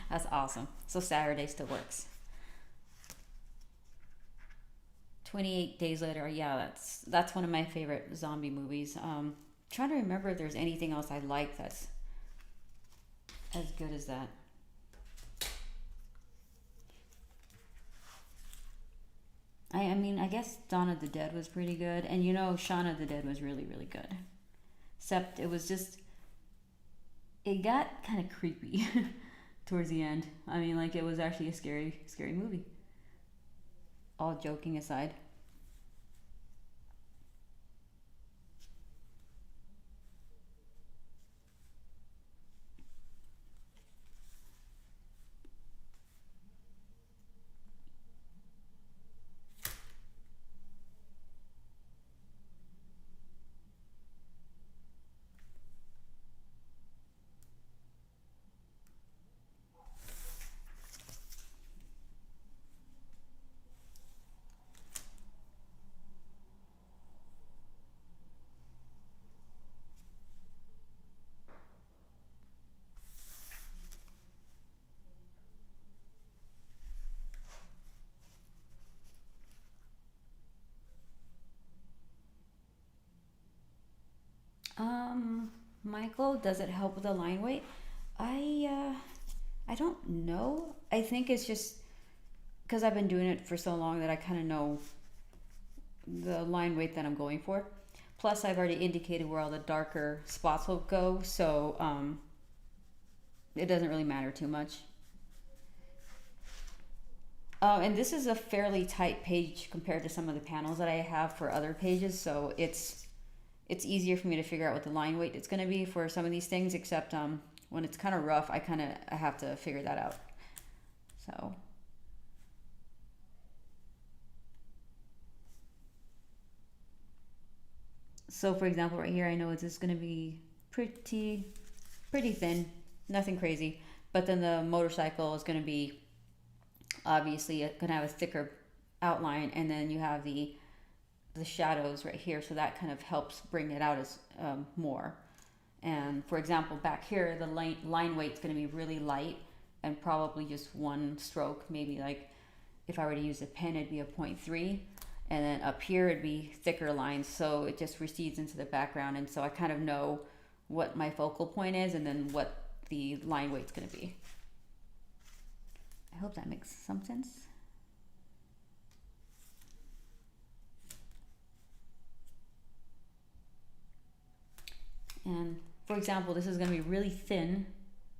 A: That's awesome. So Saturday still works. 28 Days Later, yeah, that's one of my favorite zombie movies. Trying to remember if there's anything else I like that's as good as that. I mean, I guess Dawn of the Dead was pretty good, and you know, Shaun of the Dead was really, really good. Except it was just, it got kind of creepy towards the end. I mean, like, it was actually a scary, scary movie. All joking aside. Michael, does it help with the line weight? I don't know. I think it's just because I've been doing it for so long that I kind of know the line weight that I'm going for. Plus, I've already indicated where all the darker spots will go, so it doesn't really matter too much. And this is a fairly tight page compared to some of the panels that I have for other pages, so it's easier for me to figure out what the line weight is going to be for some of these things, except when it's kind of rough, I have to figure that out. So for example, right here, I know it's just going to be pretty thin, nothing crazy. But then the motorcycle is going to be obviously going to have a thicker outline, and then you have the shadows right here, so that kind of helps bring it out as more. And for example, back here, the line weight is going to be really light and probably just one stroke. Maybe like if I were to use a pen, it'd be a 0.3. And then up here, it'd be thicker lines, so it just recedes into the background. And so I kind of know what my focal point is and then what the line weight's going to be. I hope that makes some sense. And for example, this is going to be really thin,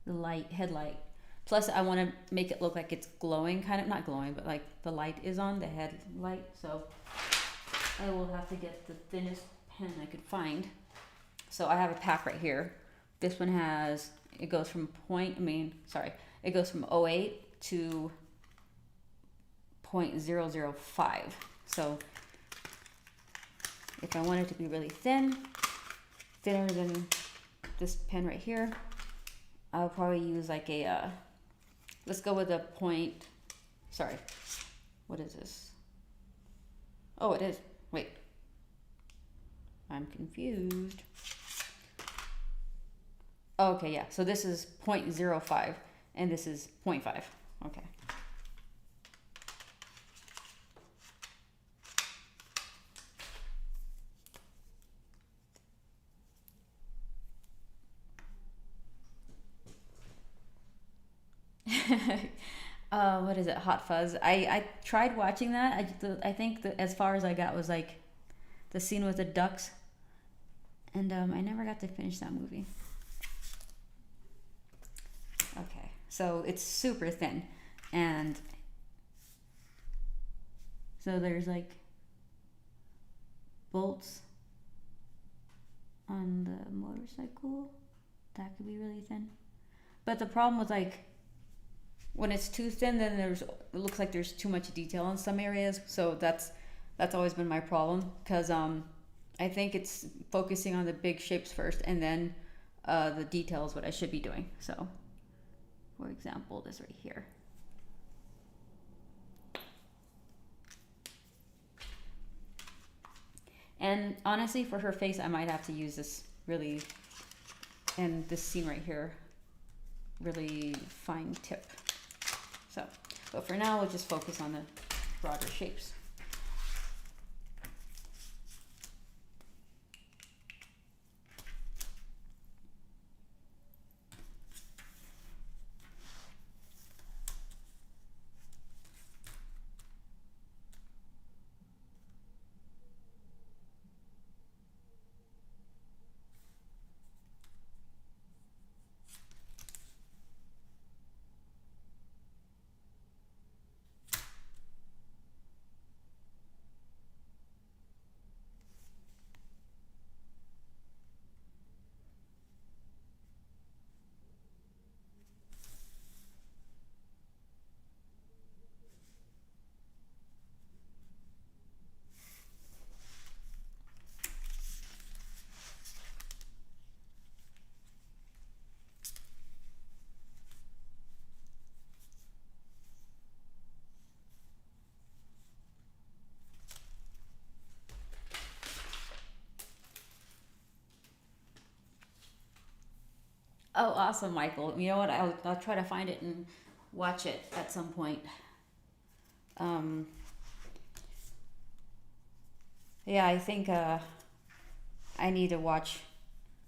A: the headlight. Plus, I want to make it look like it's glowing, kind of, not glowing, but like the light is on, the headlight. So I will have to get the thinnest pen I could find. So I have a pack right here. This one has, it goes from it goes from 0.8 to 0.005. So if I want it to be really thin, thinner than this pen right here, I'll probably use like a, let's go with a what is this? Oh, it is, wait. I'm confused. Oh, okay, yeah, so this is 0.05 and this is 0.5, okay. What is it? Hot Fuzz. I tried watching that. I think that as far as I got was like the scene with the ducks, and I never got to finish that movie. Okay, so it's super thin, and so there's like bolts on the motorcycle. That could be really thin, but the problem with like when it's too thin, then it looks like there's too much detail in some areas. So that's That's always been my problem because I think it's focusing on the big shapes first and then the details, what I should be doing. So, for example, this right here. And honestly, for her face, I might have to use this really, and this scene right here, really fine tip. So, but for now, we'll just focus on the broader shapes. Oh, awesome, Michael. You know what? I'll try to find it and watch it at some point. Um, yeah, I think I need to watch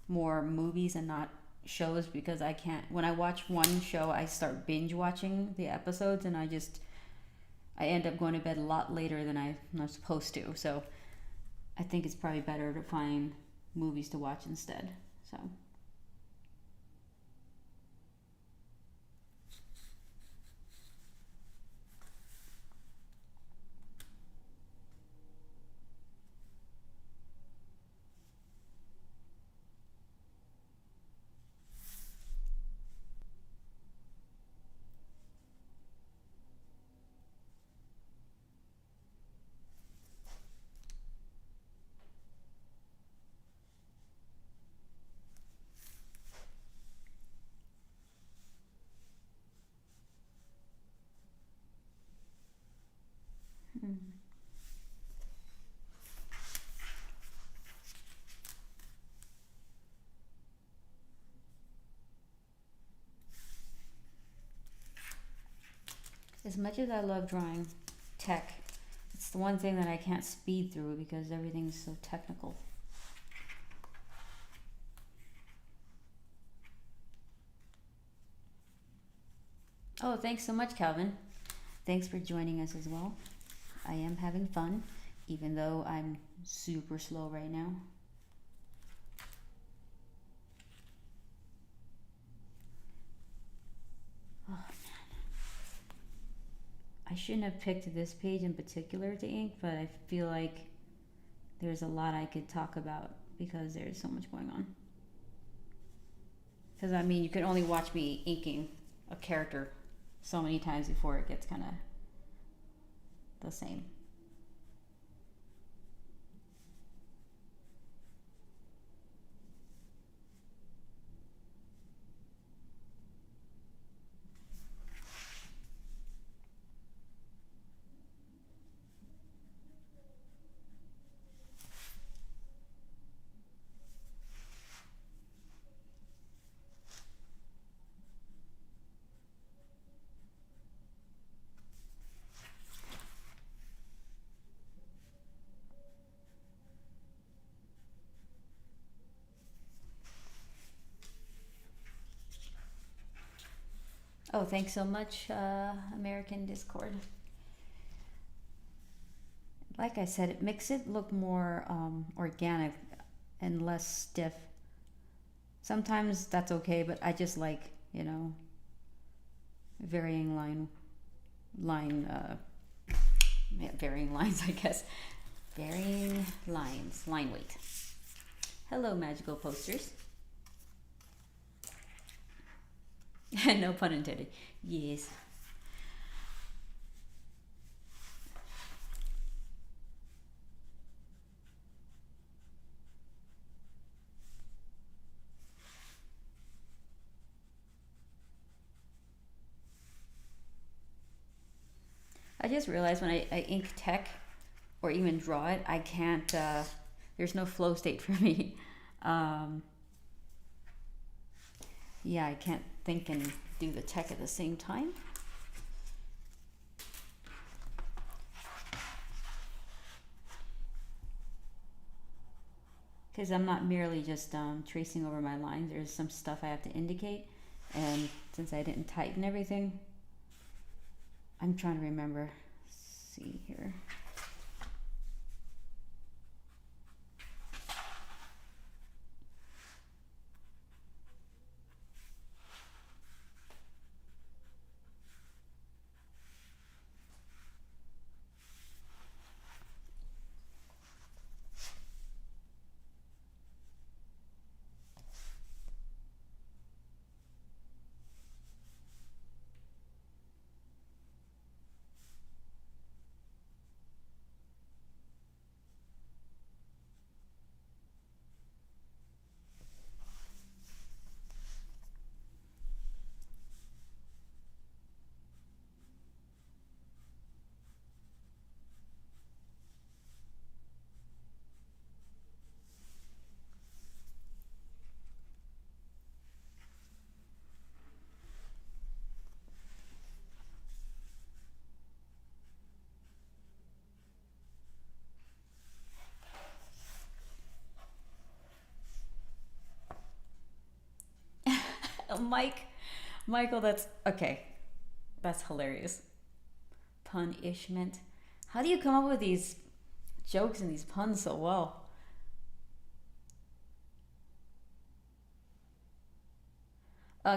A: more movies and not shows because I can't. When I watch one show, I start binge watching the episodes, and I end up going to bed a lot later than I'm supposed to. So I think it's probably better to find movies to watch instead. So. As much as I love drawing tech, it's the one thing that I can't speed through because everything's so technical. Oh, thanks so much, Calvin. Thanks for joining us as well. I am having fun, even though I'm super slow right now. Oh, man. I shouldn't have picked this page in particular to ink, but I feel like there's a lot I could talk about because there's so much going on. Because, I mean, you can only watch me inking a character so many times before it gets kind of the same. Oh, thanks so much, American Discord. Like I said, it makes it look more organic and less stiff. Sometimes that's okay, but I just like, varying varying lines, I guess. Varying lines, line weight. Hello, magical posters. No pun intended. Yes. just realized when I ink tech or even draw it, I can't, there's no flow state for me. Yeah, I can't think and do the tech at the same time. Because I'm not merely just tracing over my lines. There's some stuff I have to indicate, and since I didn't tighten everything, I'm trying to remember. Let's see here. Michael, that's okay. That's hilarious. Punishment. How do you come up with these jokes and these puns so well?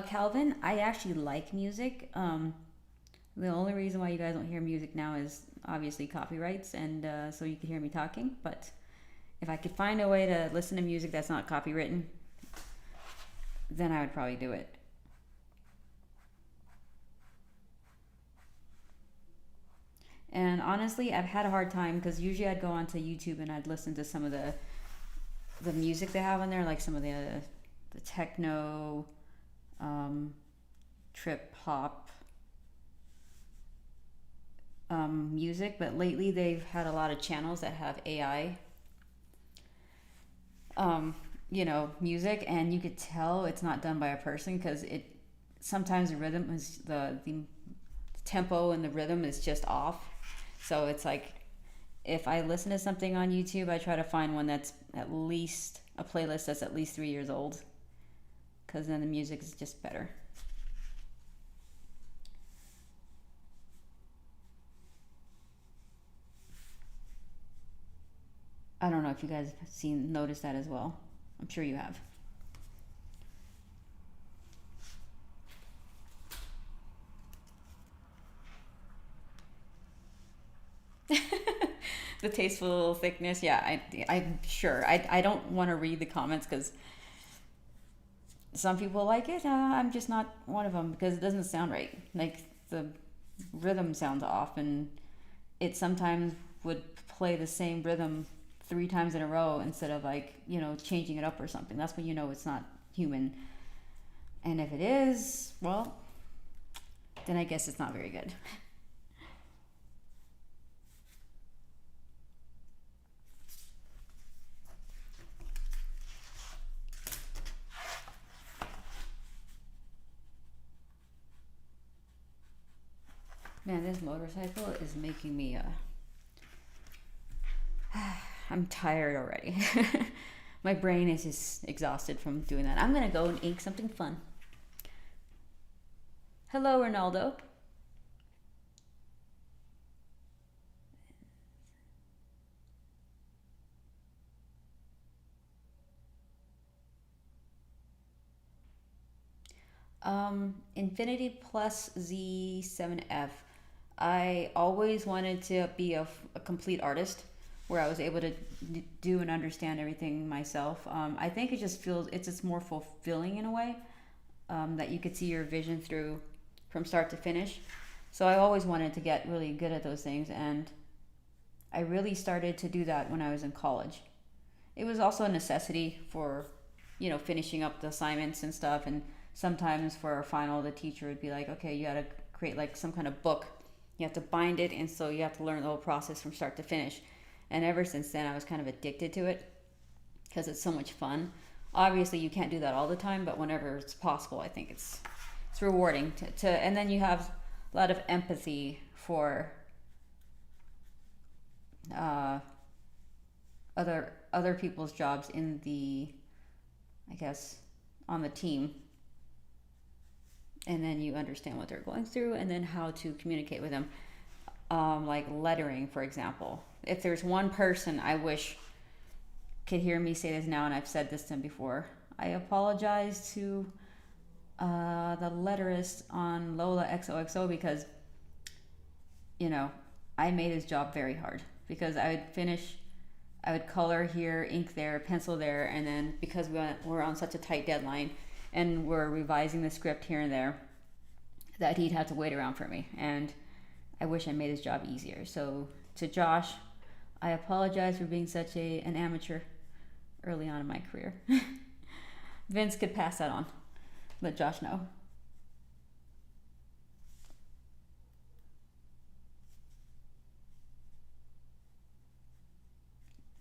A: Calvin, I actually like music. The only reason why you guys don't hear music now is obviously copyrights, and so you can hear me talking. But if I could find a way to listen to music that's not copywritten, then I would probably do it. And honestly, I've had a hard time because usually I'd go onto YouTube and I'd listen to some of the music they have on there, like some of the techno, trip hop music. But lately they've had a lot of channels that have AI, music, and you could tell it's not done by a person because it sometimes the rhythm is the tempo and the rhythm is just off. So it's like if I listen to something on YouTube, I try to find one that's at least a playlist that's at least 3 years old, because then the music is just better. I don't know if you guys have noticed that as well. I'm sure you have. The tasteful thickness, yeah, I'm sure. I don't want to read the comments because some people like it. I'm just not one of them because it doesn't sound right. Like the rhythm sounds off, and it sometimes would play the same rhythm 3 times in a row instead of changing it up or something. That's when you know it's not human. And if it is, well, then I guess it's not very good. Man, this motorcycle is making me I'm tired already. My brain is just exhausted from doing that. I'm gonna go and ink something fun. Hello, Ronaldo. Infinity Plus Z7F. I always wanted to be a complete artist where I was able to do and understand everything myself. I think it just feels it's just more fulfilling in a way, that you could see your vision through from start to finish. So I always wanted to get really good at those things, and I really started to do that when I was in college. It was also a necessity for, finishing up the assignments and stuff. And sometimes for our final, the teacher would be like, okay, you got to create like some kind of book, You have to bind it, and so you have to learn the whole process from start to finish. And ever since then, I was kind of addicted to it because it's so much fun. Obviously, you can't do that all the time, but whenever it's possible, I think it's rewarding to and then you have a lot of empathy for uh, other people's jobs in the, I guess, on the team, and then you understand what they're going through and then how to communicate with them. Like lettering, for example. If there's one person I wish could hear me say this now, and I've said this to him before, I apologize to the letterist on Lola XOXO because, you know, I made his job very hard because I would color here, ink there, pencil there, and then because we're on such a tight deadline and we're revising the script here and there, that he'd have to wait around for me. And I wish I made his job easier. So to Josh, I apologize for being such an amateur early on in my career. Vince could pass that on. Let Josh know.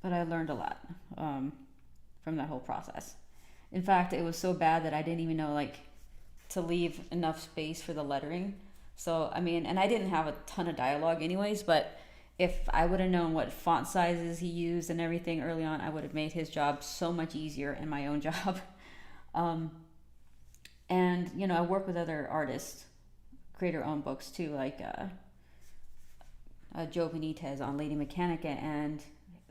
A: But I learned a lot from that whole process. In fact, it was so bad that I didn't even know like to leave enough space for the lettering. So I mean, and I didn't have a ton of dialogue anyways, but if I would have known what font sizes he used and everything early on, I would have made his job so much easier and my own job. Um, and you know, I work with other artists, creator-owned books too, like Joe Benitez on Lady Mechanica, and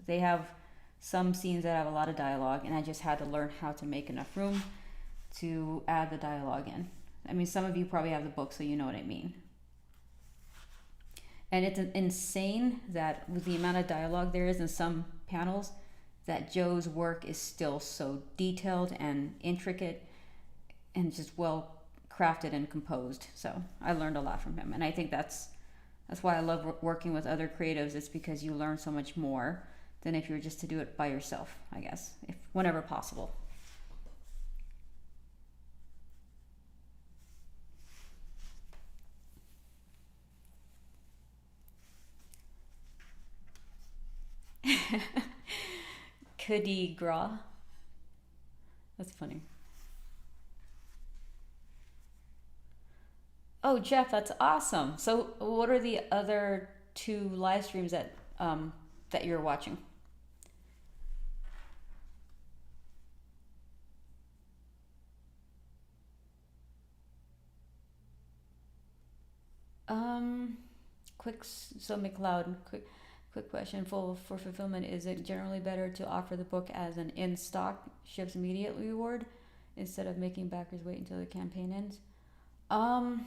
A: they have some scenes that have a lot of dialogue, and I just had to learn how to make enough room to add the dialogue in. I mean, some of you probably have the book, so you know what I mean. And it's insane that with the amount of dialogue there is in some panels, that Joe's work is still so detailed and intricate and just well crafted and composed. So I learned a lot from him, and I think that's why I love working with other creatives. It's because you learn so much more than if you were just to do it by yourself, I guess, if whenever possible. Cudi Gras. That's funny. Oh, Jeff, that's awesome. So, what are the other two live streams that you're watching? Um, so McLeod, quick question for fulfillment: is it generally better to offer the book as an in stock ships immediately reward instead of making backers wait until the campaign ends? Um,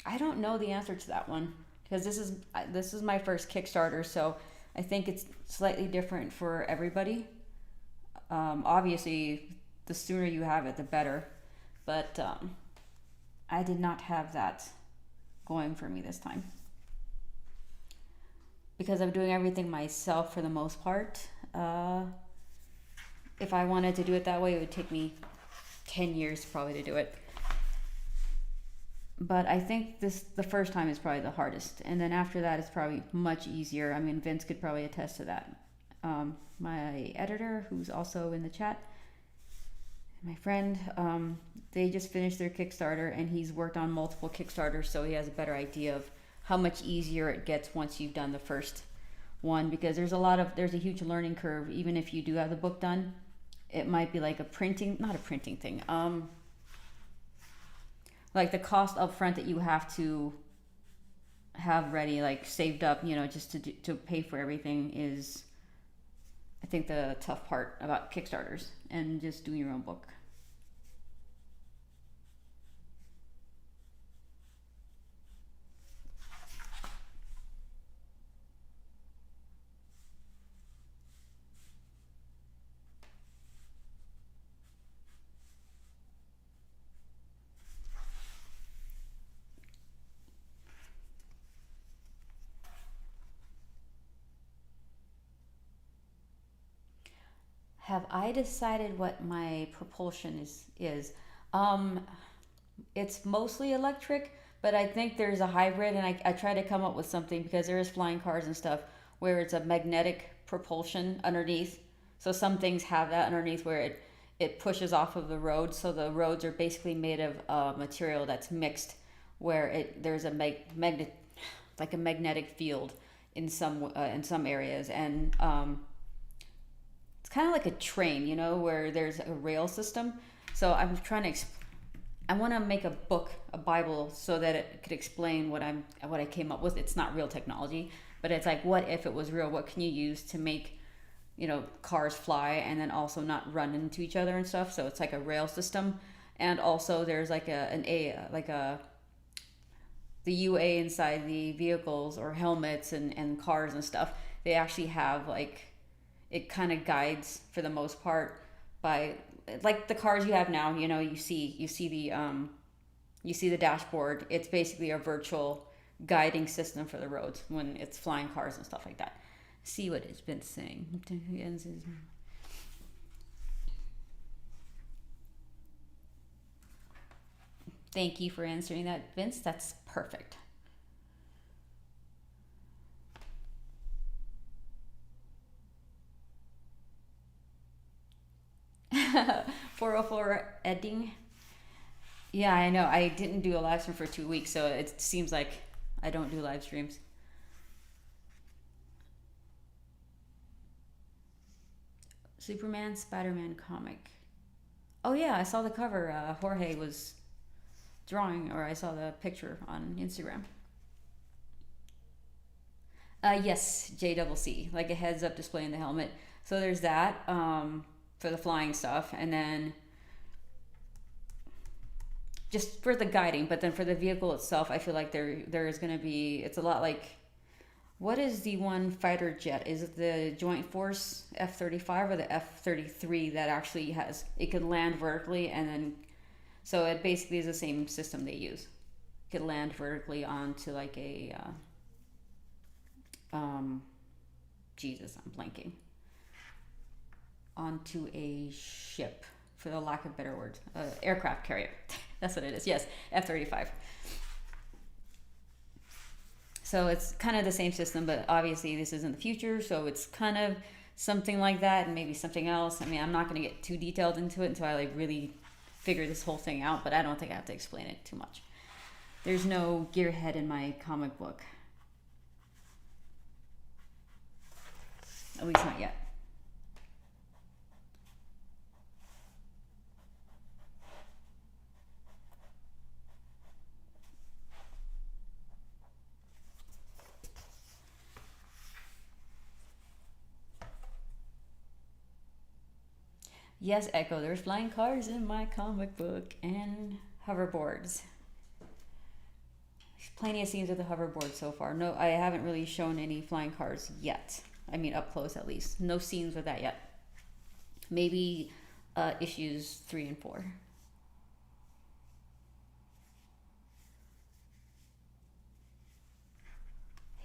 A: I don't know the answer to that one because this is my first Kickstarter, so I think it's slightly different for everybody. Obviously, the sooner you have it, the better. But I did not have that going for me this time because I'm doing everything myself for the most part. If I wanted to do it that way, it would take me 10 years probably to do it. But I think the first time is probably the hardest, and then after that it's probably much easier. I mean, Vince could probably attest to that. My editor, who's also in the chat, my friend, they just finished their Kickstarter, and he's worked on multiple Kickstarters, so he has a better idea of how much easier it gets once you've done the first one, because there's a huge learning curve. Even if you do have the book done, it might be like not a printing thing. Like the cost up front that you have to have ready, like saved up, just to pay for everything is, I think, the tough part about Kickstarters and just doing your own book. Have I decided what my propulsion is? It's mostly electric, But I think there's a hybrid, and I try to come up with something because there is flying cars and stuff where it's a magnetic propulsion underneath. So some things have that underneath where it pushes off of the road. So the roads are basically made of material that's mixed, where there's a magnet, like a magnetic field in some areas, and it's kind of like a train, you know, where there's a rail system. So I'm trying to I want to make a book, a Bible, so that it could explain what I came up with. It's not real technology, but it's like, what if it was real? What can you use to make, you know, cars fly and then also not run into each other and stuff? So it's like a rail system, and also there's like the UA inside the vehicles or helmets and cars and stuff. They actually have like, it kind of guides for the most part by, like the cars you have now, you know, you see the dashboard. It's basically a virtual guiding system for the roads when it's flying cars and stuff like that. See what it's been saying. Thank you for answering that, Vince. That's perfect. "404 Edding." Yeah, I know. I didn't do a live stream for 2 weeks, so it seems like I don't do live streams. Superman, Spider-Man comic. Oh yeah, I saw the cover. Jorge was drawing, or I saw the picture on Instagram. Yes, JCC, like a heads-up display in the helmet. So there's that for the flying stuff, and then just for the guiding. But then for the vehicle itself, I feel like there is going to be. It's a lot like, what is the one fighter jet? Is it the Joint Force F-35 or the F-33 that actually it can land vertically, and then so it basically is the same system they use. It could land vertically onto like a Jesus, I'm blanking. Onto a ship, for the lack of better words, aircraft carrier. That's what it is. Yes, F-35. So it's kind of the same system, but obviously this is in the future, so it's kind of something like that, and maybe something else. I mean, I'm not going to get too detailed into it until I like really figure this whole thing out, but I don't think I have to explain it too much. There's no gearhead in my comic book. At least not yet. Yes, Echo, there's flying cars in my comic book and hoverboards. There's plenty of scenes with the hoverboard so far. No, I haven't really shown any flying cars yet. I mean, up close at least. No scenes with that yet. Maybe issues 3 and 4.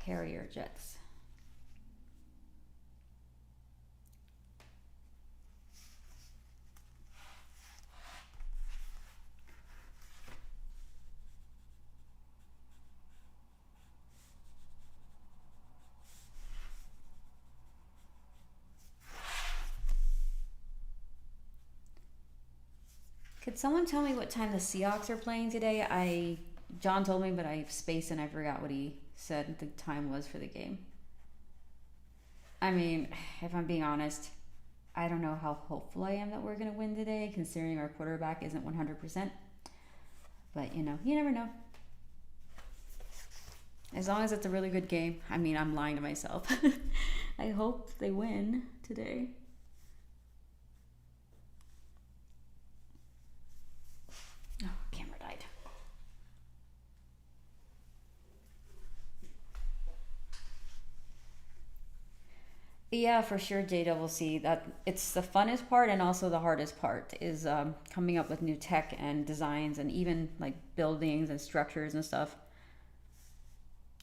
A: Harrier jets. Could someone tell me what time the Seahawks are playing today? John told me, but I spaced and I forgot what he said the time was for the game. I mean, if I'm being honest, I don't know how hopeful I am that we're going to win today, considering our quarterback isn't 100%. But, you know, you never know. As long as it's a really good game. I mean, I'm lying to myself. I hope they win today. Oh, camera died. Yeah, for sure, JCC. That it's the funnest part and also the hardest part is coming up with new tech and designs and even like buildings and structures and stuff.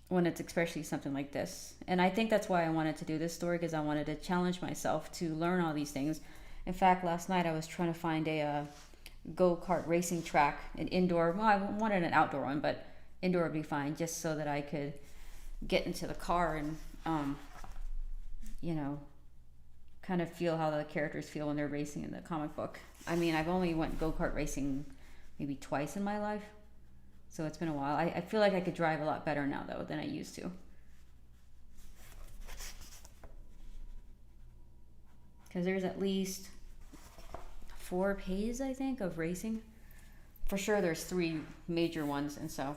A: When it's especially something like this. And I think that's why I wanted to do this story, because I wanted to challenge myself to learn all these things. In fact, last night I was trying to find a go-kart racing track, an indoor, well, I wanted an outdoor one, but indoor would be fine, just so that I could get into the car and, you know, kind of feel how the characters feel when they're racing in the comic book. I mean, I've only went go-kart racing maybe twice in my life, so it's been a while. I feel like I could drive a lot better now, though, than I used to. Because there's at least 4 pages, I think, of racing. For sure, there's 3 major ones, and so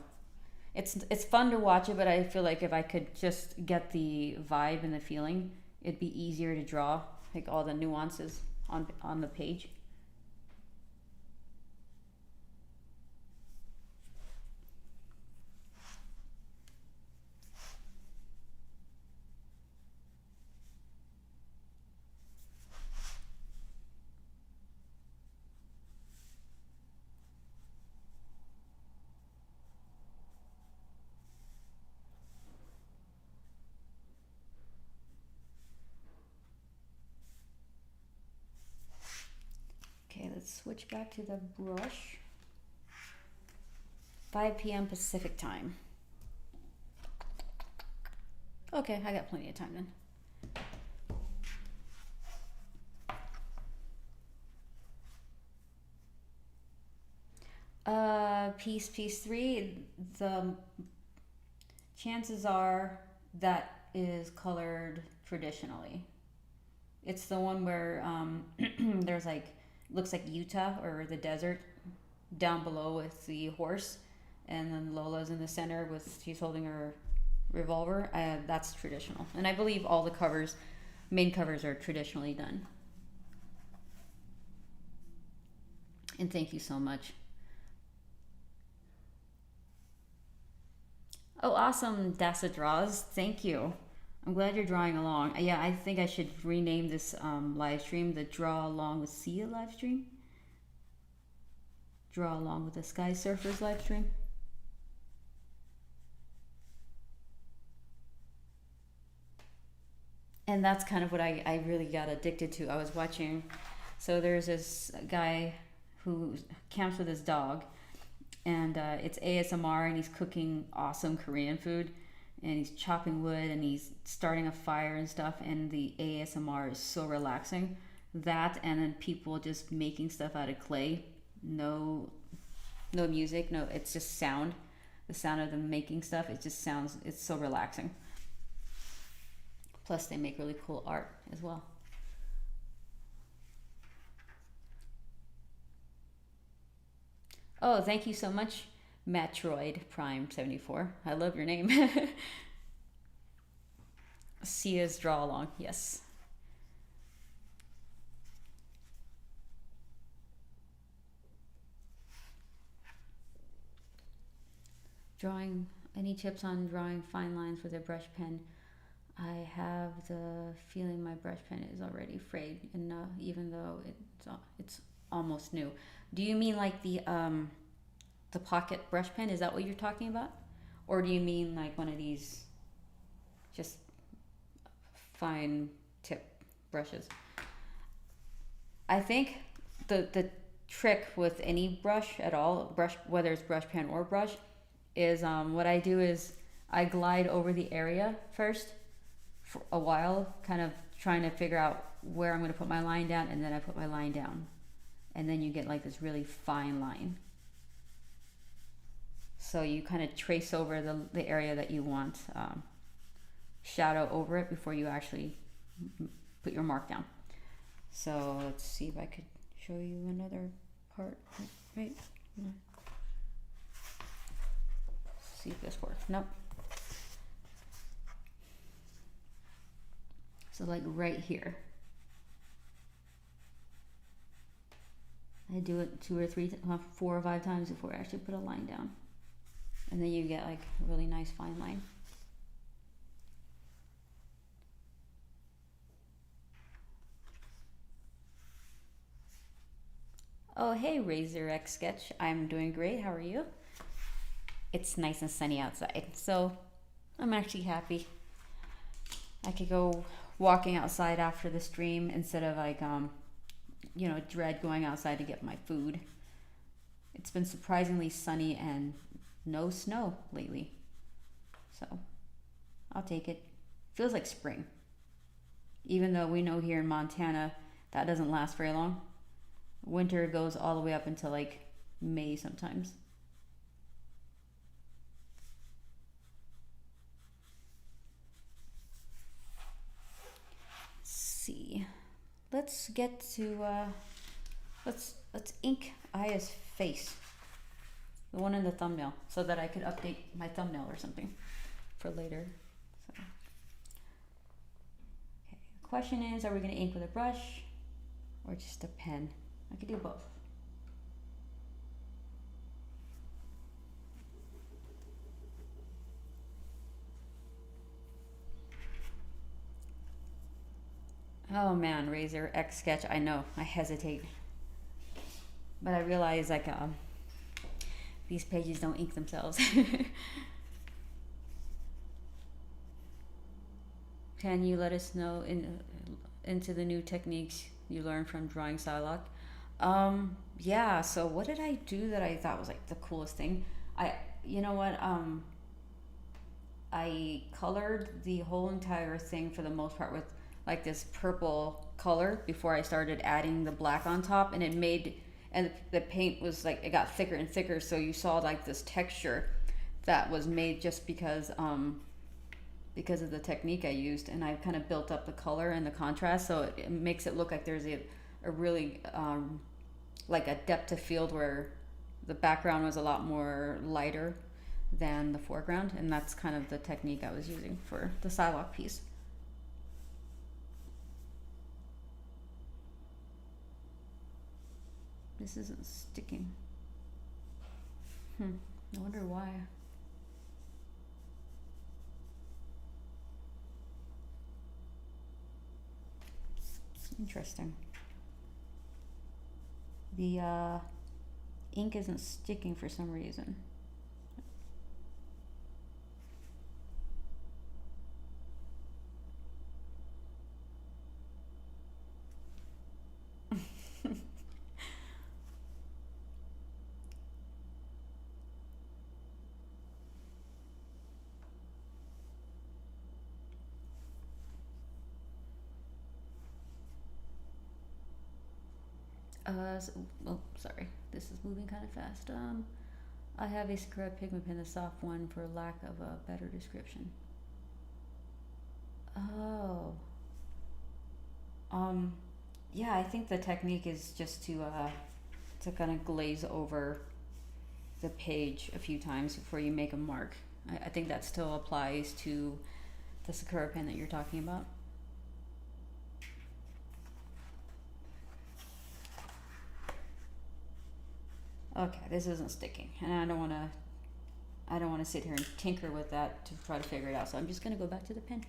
A: it's fun to watch it, but I feel like if I could just get the vibe and the feeling, it'd be easier to draw, like all the nuances on the page. Okay, let's switch back to the brush. 5 p.m. Pacific time. Okay, I got plenty of time then. Piece 3, the chances are that is colored traditionally. It's the one where there's like, looks like Utah or the desert down below with the horse, and then Lola's in the center with, she's holding her revolver. That's traditional, and I believe all the covers, main covers, are traditionally done. And thank you so much. Oh, awesome, Dasa Draws. Thank you. I'm glad you're drawing along. Yeah, I think I should rename this live stream the Draw Along with Sia live stream. Draw Along with the Sky Surfers live stream. And that's kind of what I really got addicted to. I was watching, so there's this guy who camps with his dog, and it's ASMR, and he's cooking awesome Korean food, and he's chopping wood, and he's starting a fire and stuff, and the ASMR is so relaxing. That, and then people just making stuff out of clay. No music, no, it's just sound. The sound of them making stuff, it just sounds, it's so relaxing. Plus they make really cool art as well. Oh, thank you so much, Metroid Prime 74. I love your name. Sia's Draw Along, yes. Drawing, any tips on drawing fine lines with a brush pen? I have the feeling my brush pen is already frayed, and even though it's almost new. Do you mean like the pocket brush pen? Is that what you're talking about? Or do you mean like one of these just fine tip brushes? I think the trick with any brush at all, whether it's brush pen or brush, is what I do is I glide over the area first for a while, kind of trying to figure out where I'm going to put my line down, and then I put my line down, and then you get like this really fine line. So you kind of trace over the area that you want shadow over it before you actually put your mark down. So let's see if I could show you another part. Right? See if this works. Nope. So like right here. I do it 2 or 3, 4 or 5 times before I actually put a line down. And then you get like a really nice fine line. Oh, hey, Razor X Sketch. I'm doing great. How are you? It's nice and sunny outside, so I'm actually happy. I could go walking outside after the stream instead of like, dread going outside to get my food. It's been surprisingly sunny and no snow lately. So I'll take it. Feels like spring. Even though we know here in Montana that doesn't last very long. Winter goes all the way up until like May sometimes. Let's see. Let's get to let's ink Aya's face. The one in the thumbnail, so that I could update my thumbnail or something for later. So. Okay. The question is, are we gonna ink with a brush or just a pen? I could do both. Oh man, Razor X Sketch. I know, I hesitate, but I realize like these pages don't ink themselves. Can you let us know into the new techniques you learned from drawing Psylocke? Yeah. So what did I do that I thought was like the coolest thing? You know what? I colored the whole entire thing for the most part with like this purple color before I started adding the black on top, and it made, and the paint was like, it got thicker and thicker, so you saw like this texture that was made just because of the technique I used, and I kind of built up the color and the contrast, so it makes it look like there's a really like a depth of field where the background was a lot more lighter than the foreground, and that's kind of the technique I was using for the Psylocke piece. This isn't sticking. I wonder why. Interesting. The ink isn't sticking for some reason. Oh, sorry. This is moving kind of fast. I have a scrub pigment pen, the soft one, for lack of a better description. Oh. Yeah, I think the technique is just to kind of glaze over the page a few times before you make a mark. I think that still applies to the Sakura pen that you're talking about. Okay, this isn't sticking, and I don't want to sit here and tinker with that to try to figure it out. So I'm just gonna go back to the pen.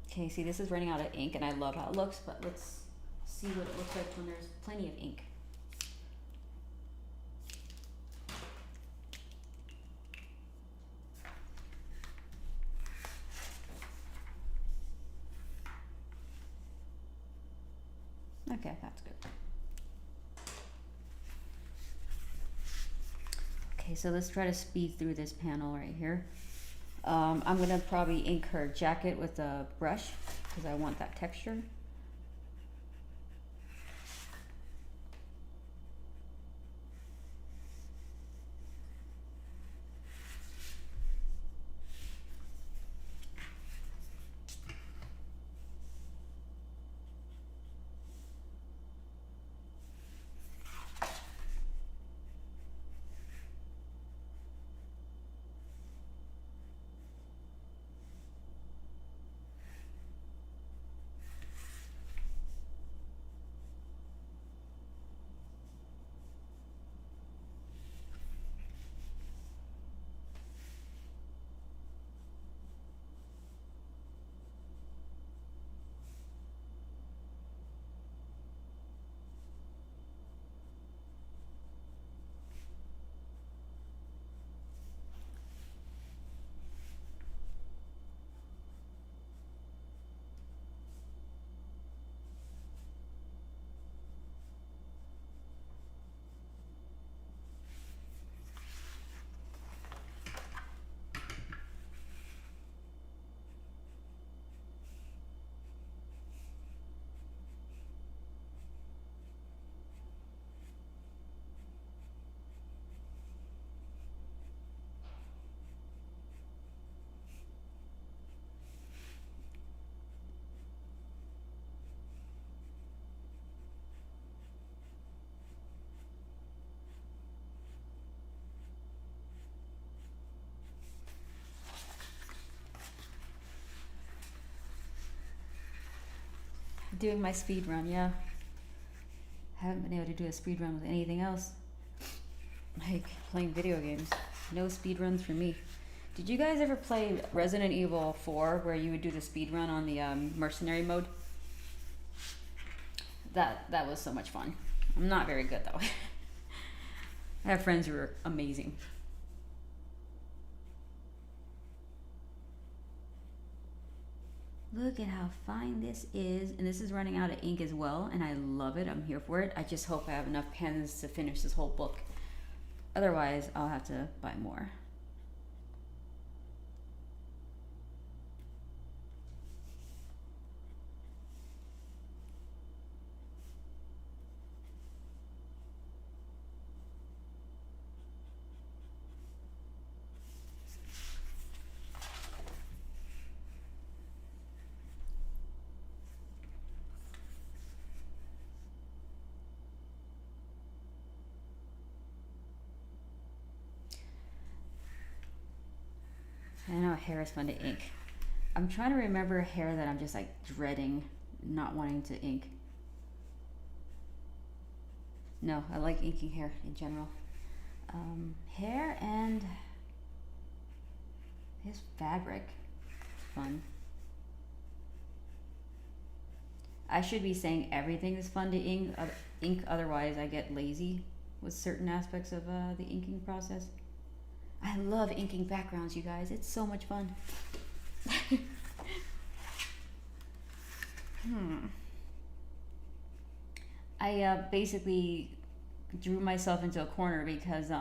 A: Okay, see, this is running out of ink, and I love how it looks, but let's see what it looks like when there's plenty of ink. Okay, that's good. Okay, so let's try to speed through this panel right here. I'm gonna probably ink her jacket with a brush because I want that texture. Doing my speed run, yeah. Haven't been able to do a speed run with anything else. Like playing video games. No speed runs for me. Did you guys ever play Resident Evil 4 where you would do the speed run on the mercenary mode? That was so much fun. I'm not very good though. I have friends who are amazing. Look at how fine this is, and this is running out of ink as well, and I love it. I'm here for it. I just hope I have enough pens to finish this whole book. Otherwise, I'll have to buy more. I know hair is fun to ink. I'm trying to remember hair that I'm just like dreading not wanting to ink. No, I like inking hair in general. Hair and his fabric. Fun. I should be saying everything is fun to ink, otherwise I get lazy with certain aspects of the inking process. I love inking backgrounds, you guys. It's so much fun. I basically drew myself into a corner because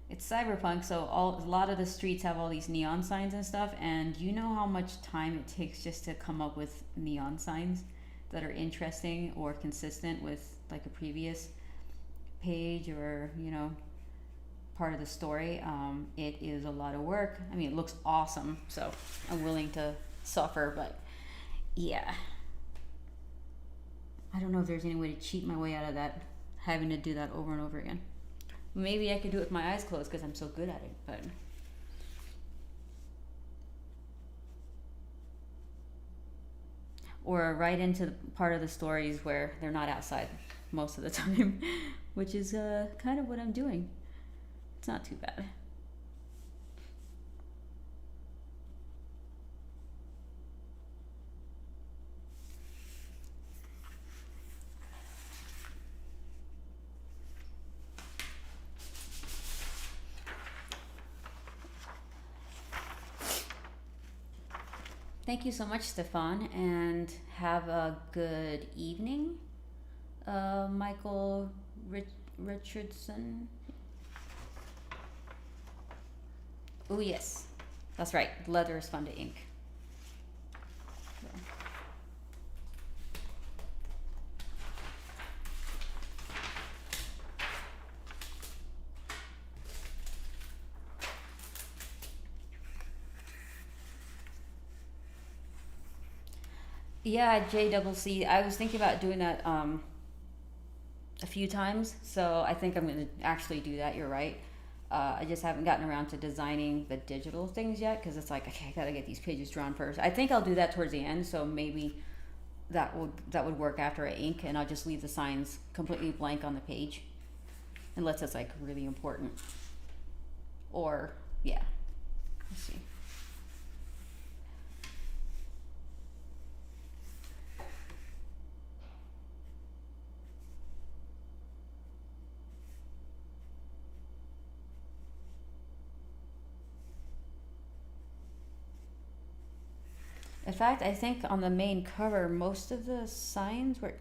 A: it's cyberpunk, so a lot of the streets have all these neon signs and stuff, and you know how much time it takes just to come up with neon signs that are interesting or consistent with like a previous page or, you know, part of the story. It is a lot of work. I mean, it looks awesome, so I'm willing to suffer, but yeah. I don't know if there's any way to cheat my way out of that, having to do that over and over again. Maybe I could do it with my eyes closed because I'm so good at it, but or right into the part of the stories where they're not outside most of the time, which is kind of what I'm doing. It's not too bad. Thank you so much, Stefan, and have a good evening. Michael Richardson. Oh yes, that's right. Leather is fun to ink. Yeah, JCC. I was thinking about doing that a few times, so I think I'm going to actually do that. You're right. I just haven't gotten around to designing the digital things yet because it's like, okay, I gotta get these pages drawn first. I think I'll do that towards the end, so maybe that would work after I ink, and I'll just leave the signs completely blank on the page, unless it's like really important. Or yeah, let's see. In fact, I think on the main cover, most of the signs were,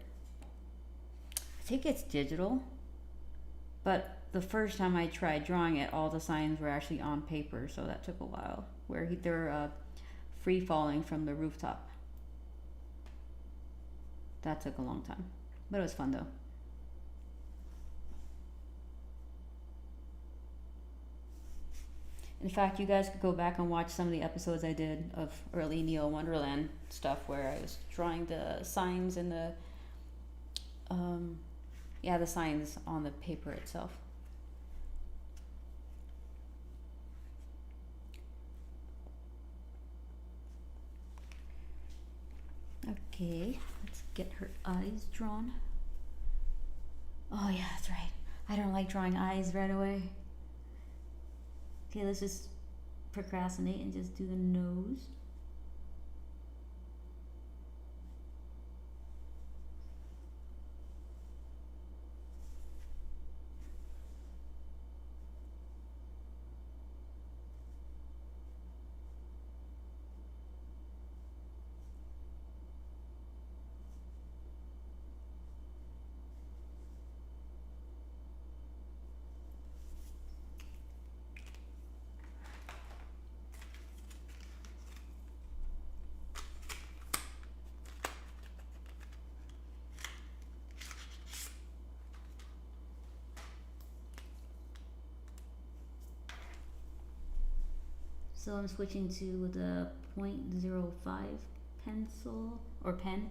A: I think it's digital, but the first time I tried drawing it, all the signs were actually on paper, so that took a while, where they're free falling from the rooftop. That took a long time, but it was fun though. In fact, you guys could go back and watch some of the episodes I did of early Neo Wonderland stuff where I was drawing the signs and the signs on the paper itself. Okay, let's get her eyes drawn. Oh yeah, that's right. I don't like drawing eyes right away. Okay, let's just procrastinate and just do the nose. So I'm switching to the 0.05 pencil or pen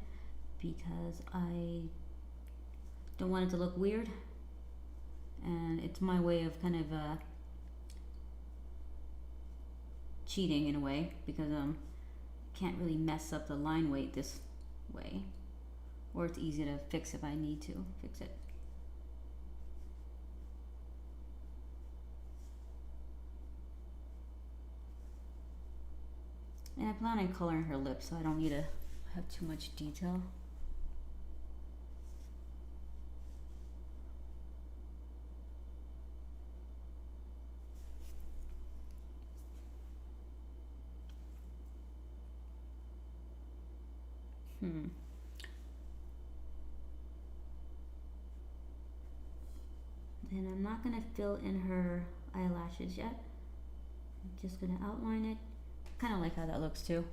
A: because I don't want it to look weird, and it's my way of kind of cheating in a way, because can't really mess up the line weight this way, or it's easy to fix if I need to fix it. And I plan on coloring her lips, so I don't need to have too much detail. And I'm not going to fill in her eyelashes yet. I'm just going to outline it. Kind of like how that looks too.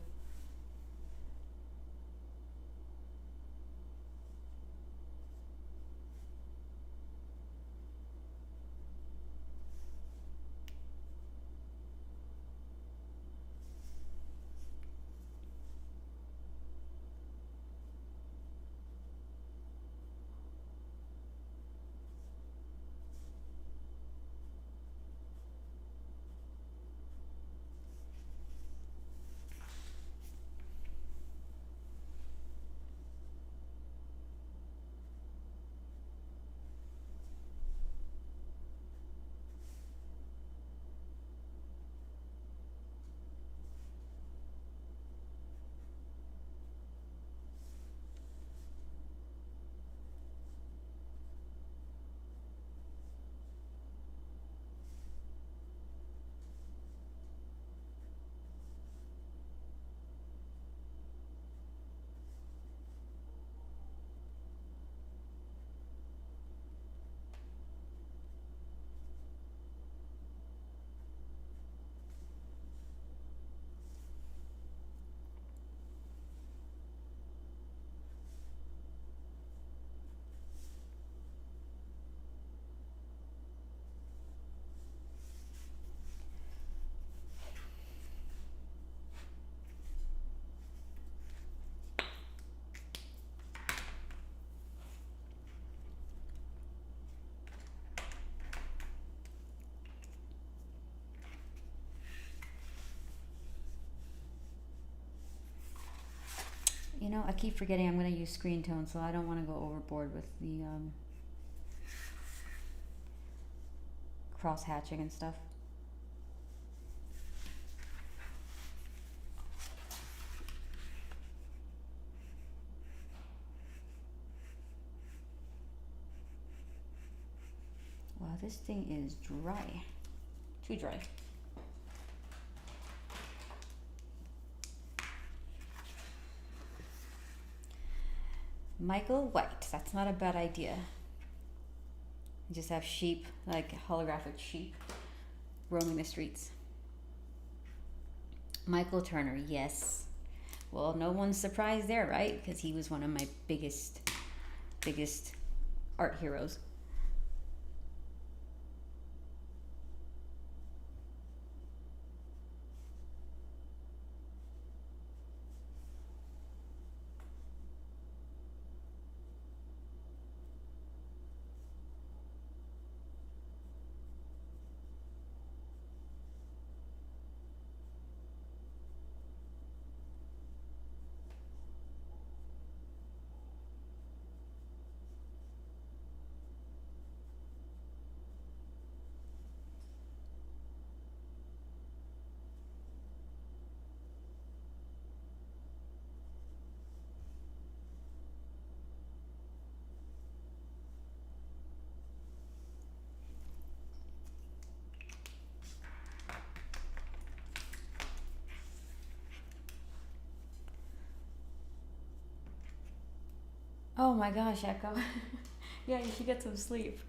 A: You know, I keep forgetting I'm going to use screen tone, so I don't want to go overboard with the cross hatching and stuff. Wow, this thing is dry. Too dry. Michael White, that's not a bad idea. Just have sheep, like holographic sheep, roaming the streets. Michael Turner, yes. Well, no one's surprised there, right? Because he was one of my biggest art heroes. Oh my gosh, Echo. Yeah, you should get some sleep.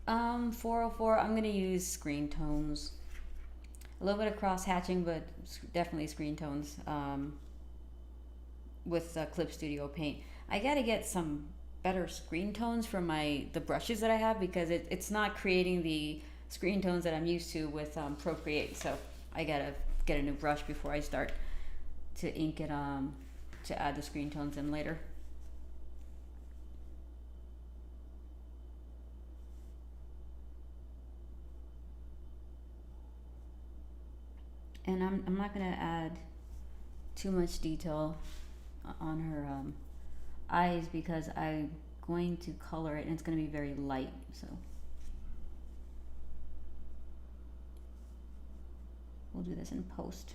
A: 404, I'm gonna use screen tones. A little bit of cross hatching, but definitely screen tones with Clip Studio Paint. I gotta get some better screen tones for the brushes that I have, because it's not creating the screen tones that I'm used to with Procreate. So I gotta get a new brush before I start to ink it to add the screen tones in later. And I'm not gonna add too much detail on her eyes, because I'm going to color it and it's going to be very light. So we'll do this in post.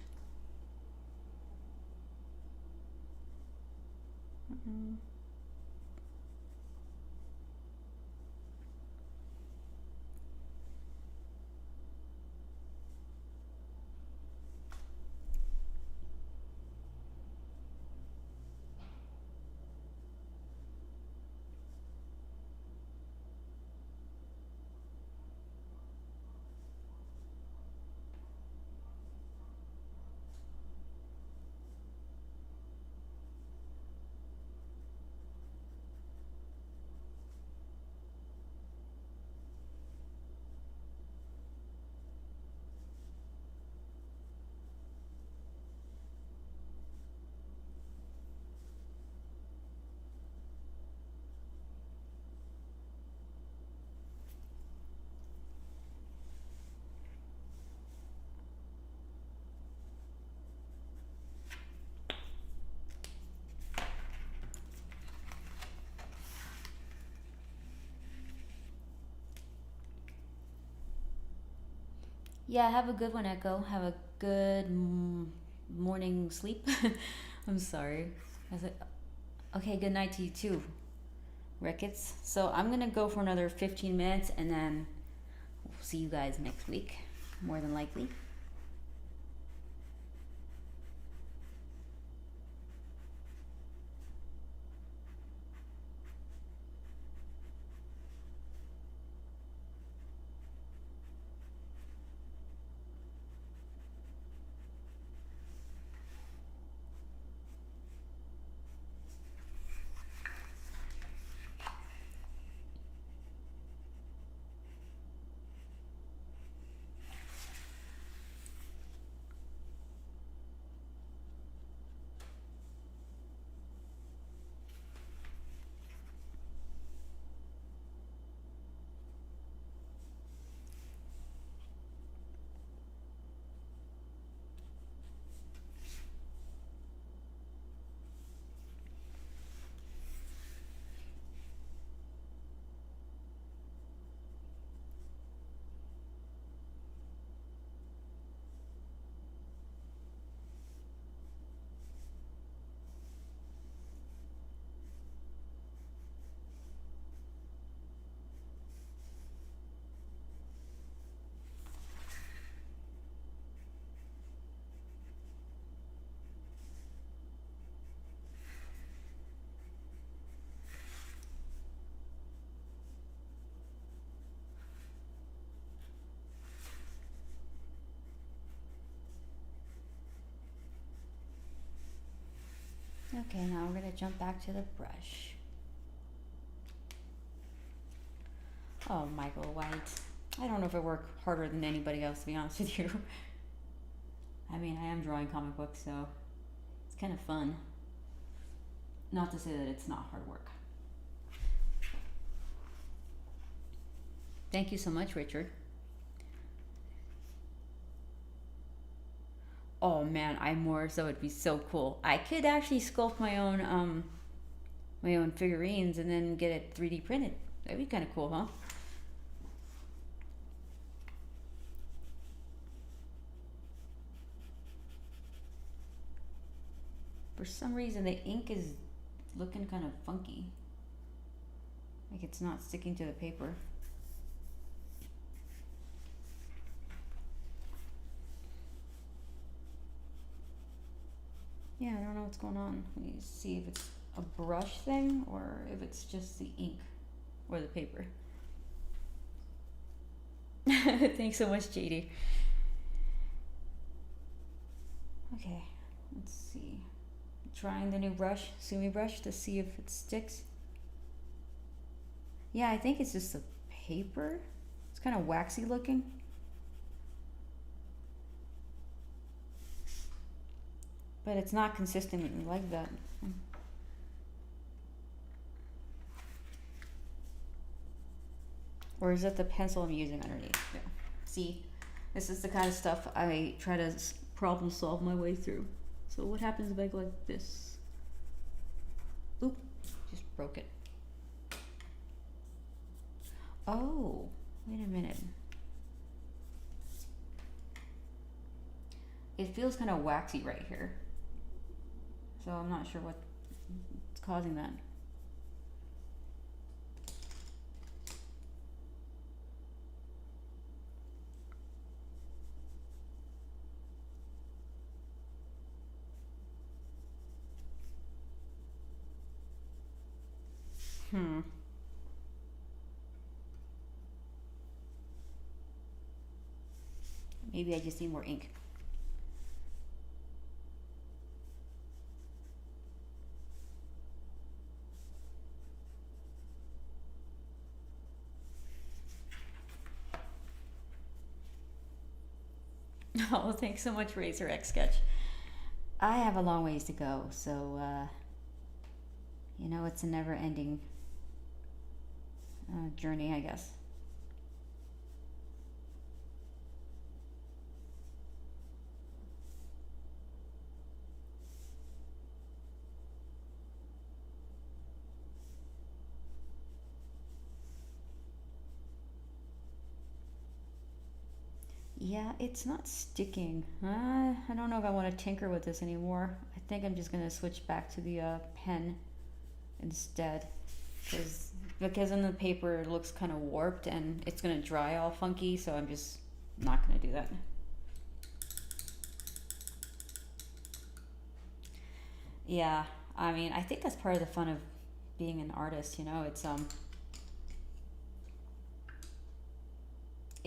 A: Yeah, have a good one, Echo. Have a good morning sleep. I'm sorry. Okay, good night to you too, Ricketts. So I'm gonna go for another 15 minutes, and then we'll see you guys next week, more than likely. Okay, now we're gonna jump back to the brush. Oh, Michael White. I don't know if I work harder than anybody else, to be honest with you. I mean, I am drawing comic books, so it's kind of fun. Not to say that it's not hard work. Thank you so much, Richard. Oh man, so it'd be so cool. I could actually sculpt my own figurines and then get it 3D printed. That'd be kind of cool, huh? For some reason, the ink is looking kind of funky. Like it's not sticking to the paper. Yeah, I don't know what's going on. Let me see if it's a brush thing or if it's just the ink or the paper. Thanks so much, JD. Okay, let's see. Trying the new brush, Sumi brush, to see if it sticks. Yeah, I think it's just the paper. It's kind of waxy looking. But it's not consistently like that. Or is it the pencil I'm using underneath? Yeah. See, this is the kind of stuff I try to problem solve my way through. So what happens if I go like this? Oop, just broke it. Oh, wait a minute. It feels kind of waxy right here. So I'm not sure what's causing that. Maybe I just need more ink. Oh, thanks so much, Razor X Sketch. I have a long ways to go, so you know, it's a never-ending journey, I guess. Yeah, it's not sticking. I don't know if I want to tinker with this anymore. I think I'm just gonna switch back to the pen instead, because in the paper it looks kind of warped and it's gonna dry all funky. So I'm just not gonna do that. Yeah, I mean, I think that's part of the fun of being an artist. You know,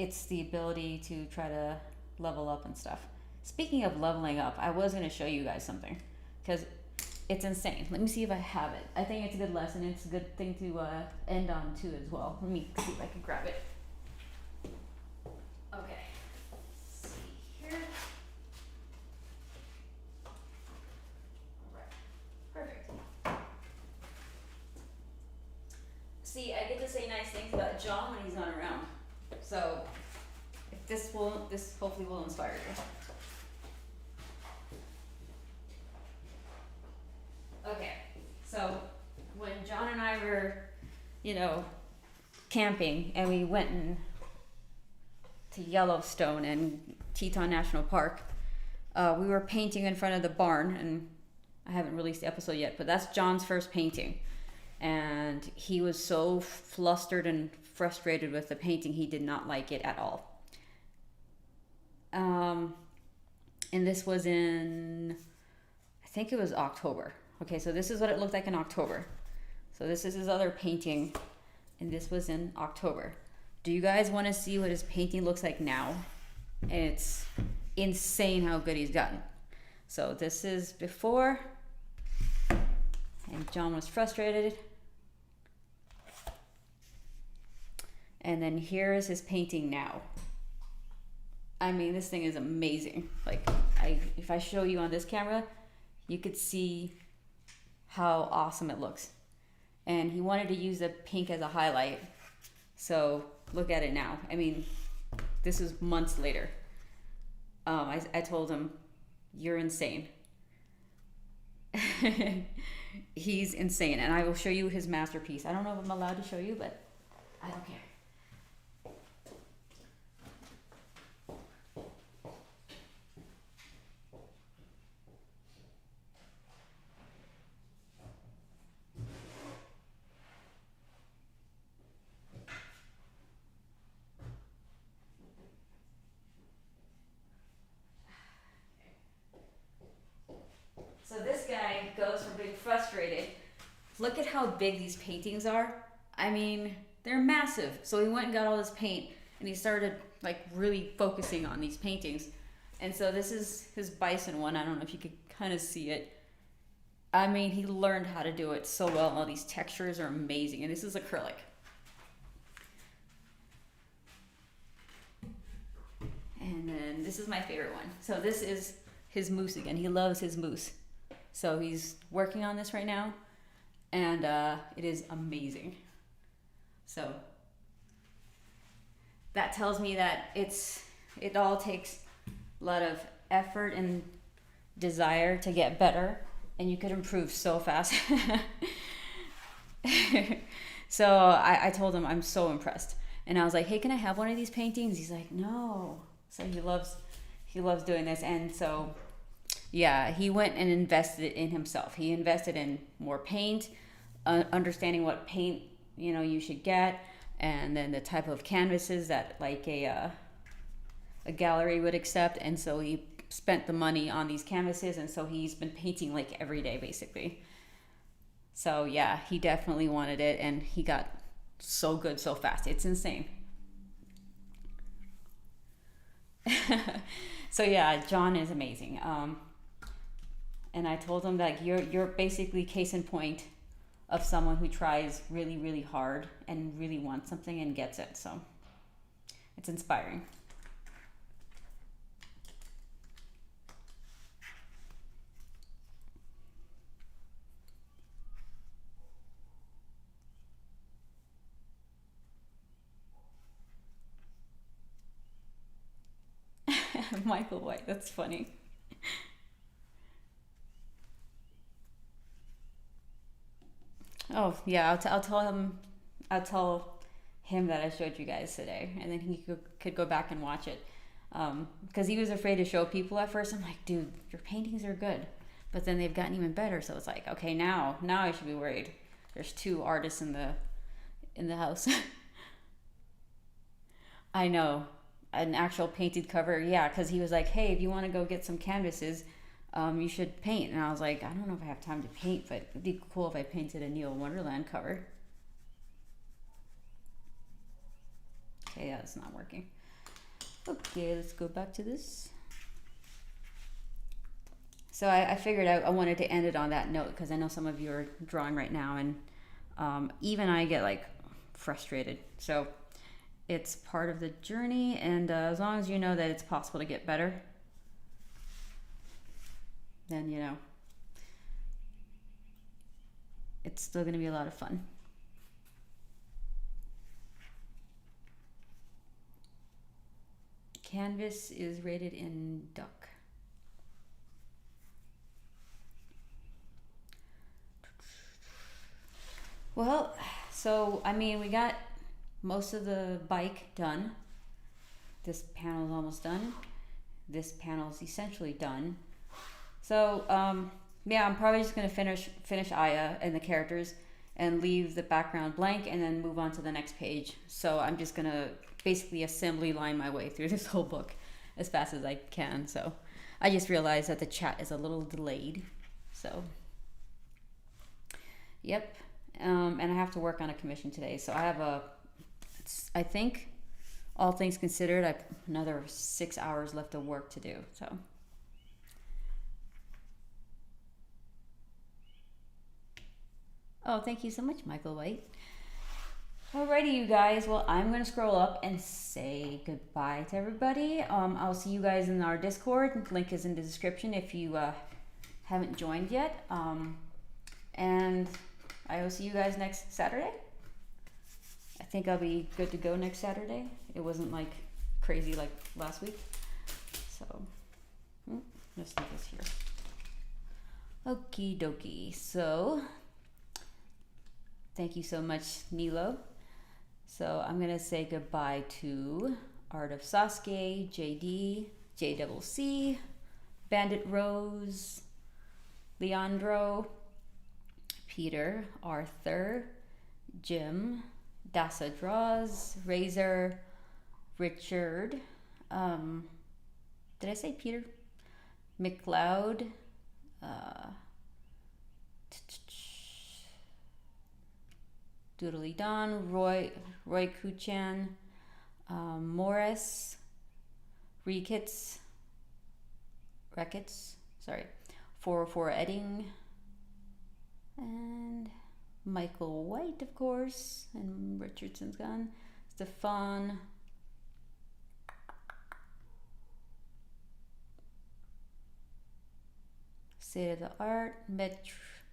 A: it's the ability to try to level up and stuff. Speaking of leveling up, I was going to show you guys something because it's insane. Let me see if I have it. I think it's a good lesson. It's a good thing to end on too as well. Let me see if I can grab it. Okay. Let's see here. All right. Perfect. See, I get to say nice things about John when he's not around. So, if this hopefully will inspire you. Okay, so when John and I were, you know, camping and we went to Yellowstone and Teton National Park, we were painting in front of the barn, and I haven't released the episode yet, but that's John's first painting. And he was so flustered and frustrated with the painting, he did not like it at all. And this was in, I think it was October. Okay, so this is what it looked like in October. So this is his other painting, and this was in October. Do you guys want to see what his painting looks like now? It's insane how good he's gotten. So this is before, and John was frustrated. And then here is his painting now. I mean, this thing is amazing. Like, if I show you on this camera, you could see how awesome it looks. And he wanted to use the pink as a highlight. So look at it now. I mean, this is months later. I told him, you're insane. He's insane. And I will show you his masterpiece. I don't know if I'm allowed to show you, but I don't care. So frustrated. Look at how big these paintings are. I mean, they're massive. So he went and got all this paint and he started like really focusing on these paintings. And so this is his bison one. I don't know if you could kind of see it. I mean, he learned how to do it so well. All these textures are amazing. And this is acrylic. And then this is my favorite one. So this is his moose again. He loves his moose. So he's working on this right now. And it is amazing. So that tells me that it all takes a lot of effort and desire to get better, and you could improve so fast. So I told him I'm so impressed, and I was like, hey, can I have one of these paintings? He's like, no. So he loves doing this. And so yeah, he went and invested in himself. He invested in more paint, understanding what paint you should get, and then the type of canvases that like a gallery would accept. And so he spent the money on these canvases, and so he's been painting like every day basically. So yeah, he definitely wanted it, and he got so good so fast. It's insane. So yeah, John is amazing. And I told him that you're basically case in point of someone who tries really, really hard and really wants something and gets it. So it's inspiring. Michael White, that's funny. Oh yeah, I'll tell him that I showed you guys today, and then he could go back and watch it, because he was afraid to show people at first. I'm like, dude, your paintings are good, but then they've gotten even better. So it's like, okay, now I should be worried. There's 2 artists in the house. I know, an actual painted cover. Yeah, because he was like, hey, if you want to go get some canvases, you should paint. And I was like, I don't know if I have time to paint, but it'd be cool if I painted a Neo Wonderland cover. Okay, yeah, it's not working. Okay, let's go back to this. So I figured I wanted to end it on that note, because I know some of you are drawing right now, and even I get like frustrated. So it's part of the journey, and as long as you know that it's possible to get better, then it's still going to be a lot of fun. Canvas is rated in duck. Well, so I mean, we got most of the bike done. This panel is almost done. This panel is essentially done. So yeah, I'm probably just gonna finish Aya and the characters and leave the background blank, and then move on to the next page. So I'm just gonna basically assembly line my way through this whole book as fast as I can. So I just realized that the chat is a little delayed. So yep, and I have to work on a commission today. So I have I think, all things considered, I have another 6 hours left of work to do. So. Oh, thank you so much, Michael White. Alrighty, you guys. Well, I'm going to scroll up and say goodbye to everybody. I'll see you guys in our Discord. Link is in the description if you haven't joined yet. And I will see you guys next Saturday. I think I'll be good to go next Saturday. It wasn't like crazy like last week. So, let's leave this here. Okie dokie. So, thank you so much, Nilo. So I'm going to say goodbye to Art of Sasuke, JD, JCC, Bandit Rose, Leandro, Peter, Arthur, Jim, Dasa Draws, Razor, Richard, did I say Peter? McLeod, Doodly Don, Roy Kuchan, Morris, Ricketts, sorry, 404 Edding, and Michael White, of course, and Richardson's gone. Stefan, State of the Art,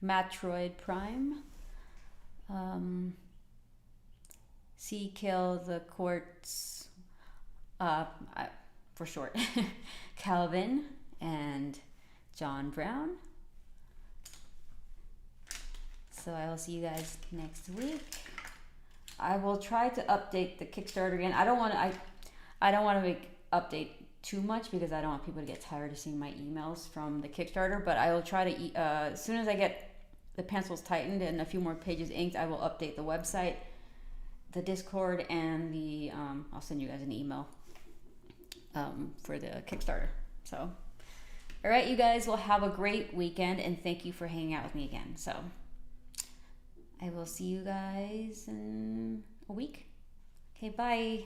A: Metroid Prime, C. Kill the Courts, for short, Calvin, and John Brown. So I will see you guys next week. I will try to update the Kickstarter again. I don't want to make update too much because I don't want people to get tired of seeing my emails from the Kickstarter. But I will try to as soon as I get the pencils tightened and a few more pages inked, I will update the website, the Discord, and the I'll send you guys an email for the Kickstarter. So, all right, you guys will have a great weekend, and thank you for hanging out with me again. So, I will see you guys in a week. Okay, bye.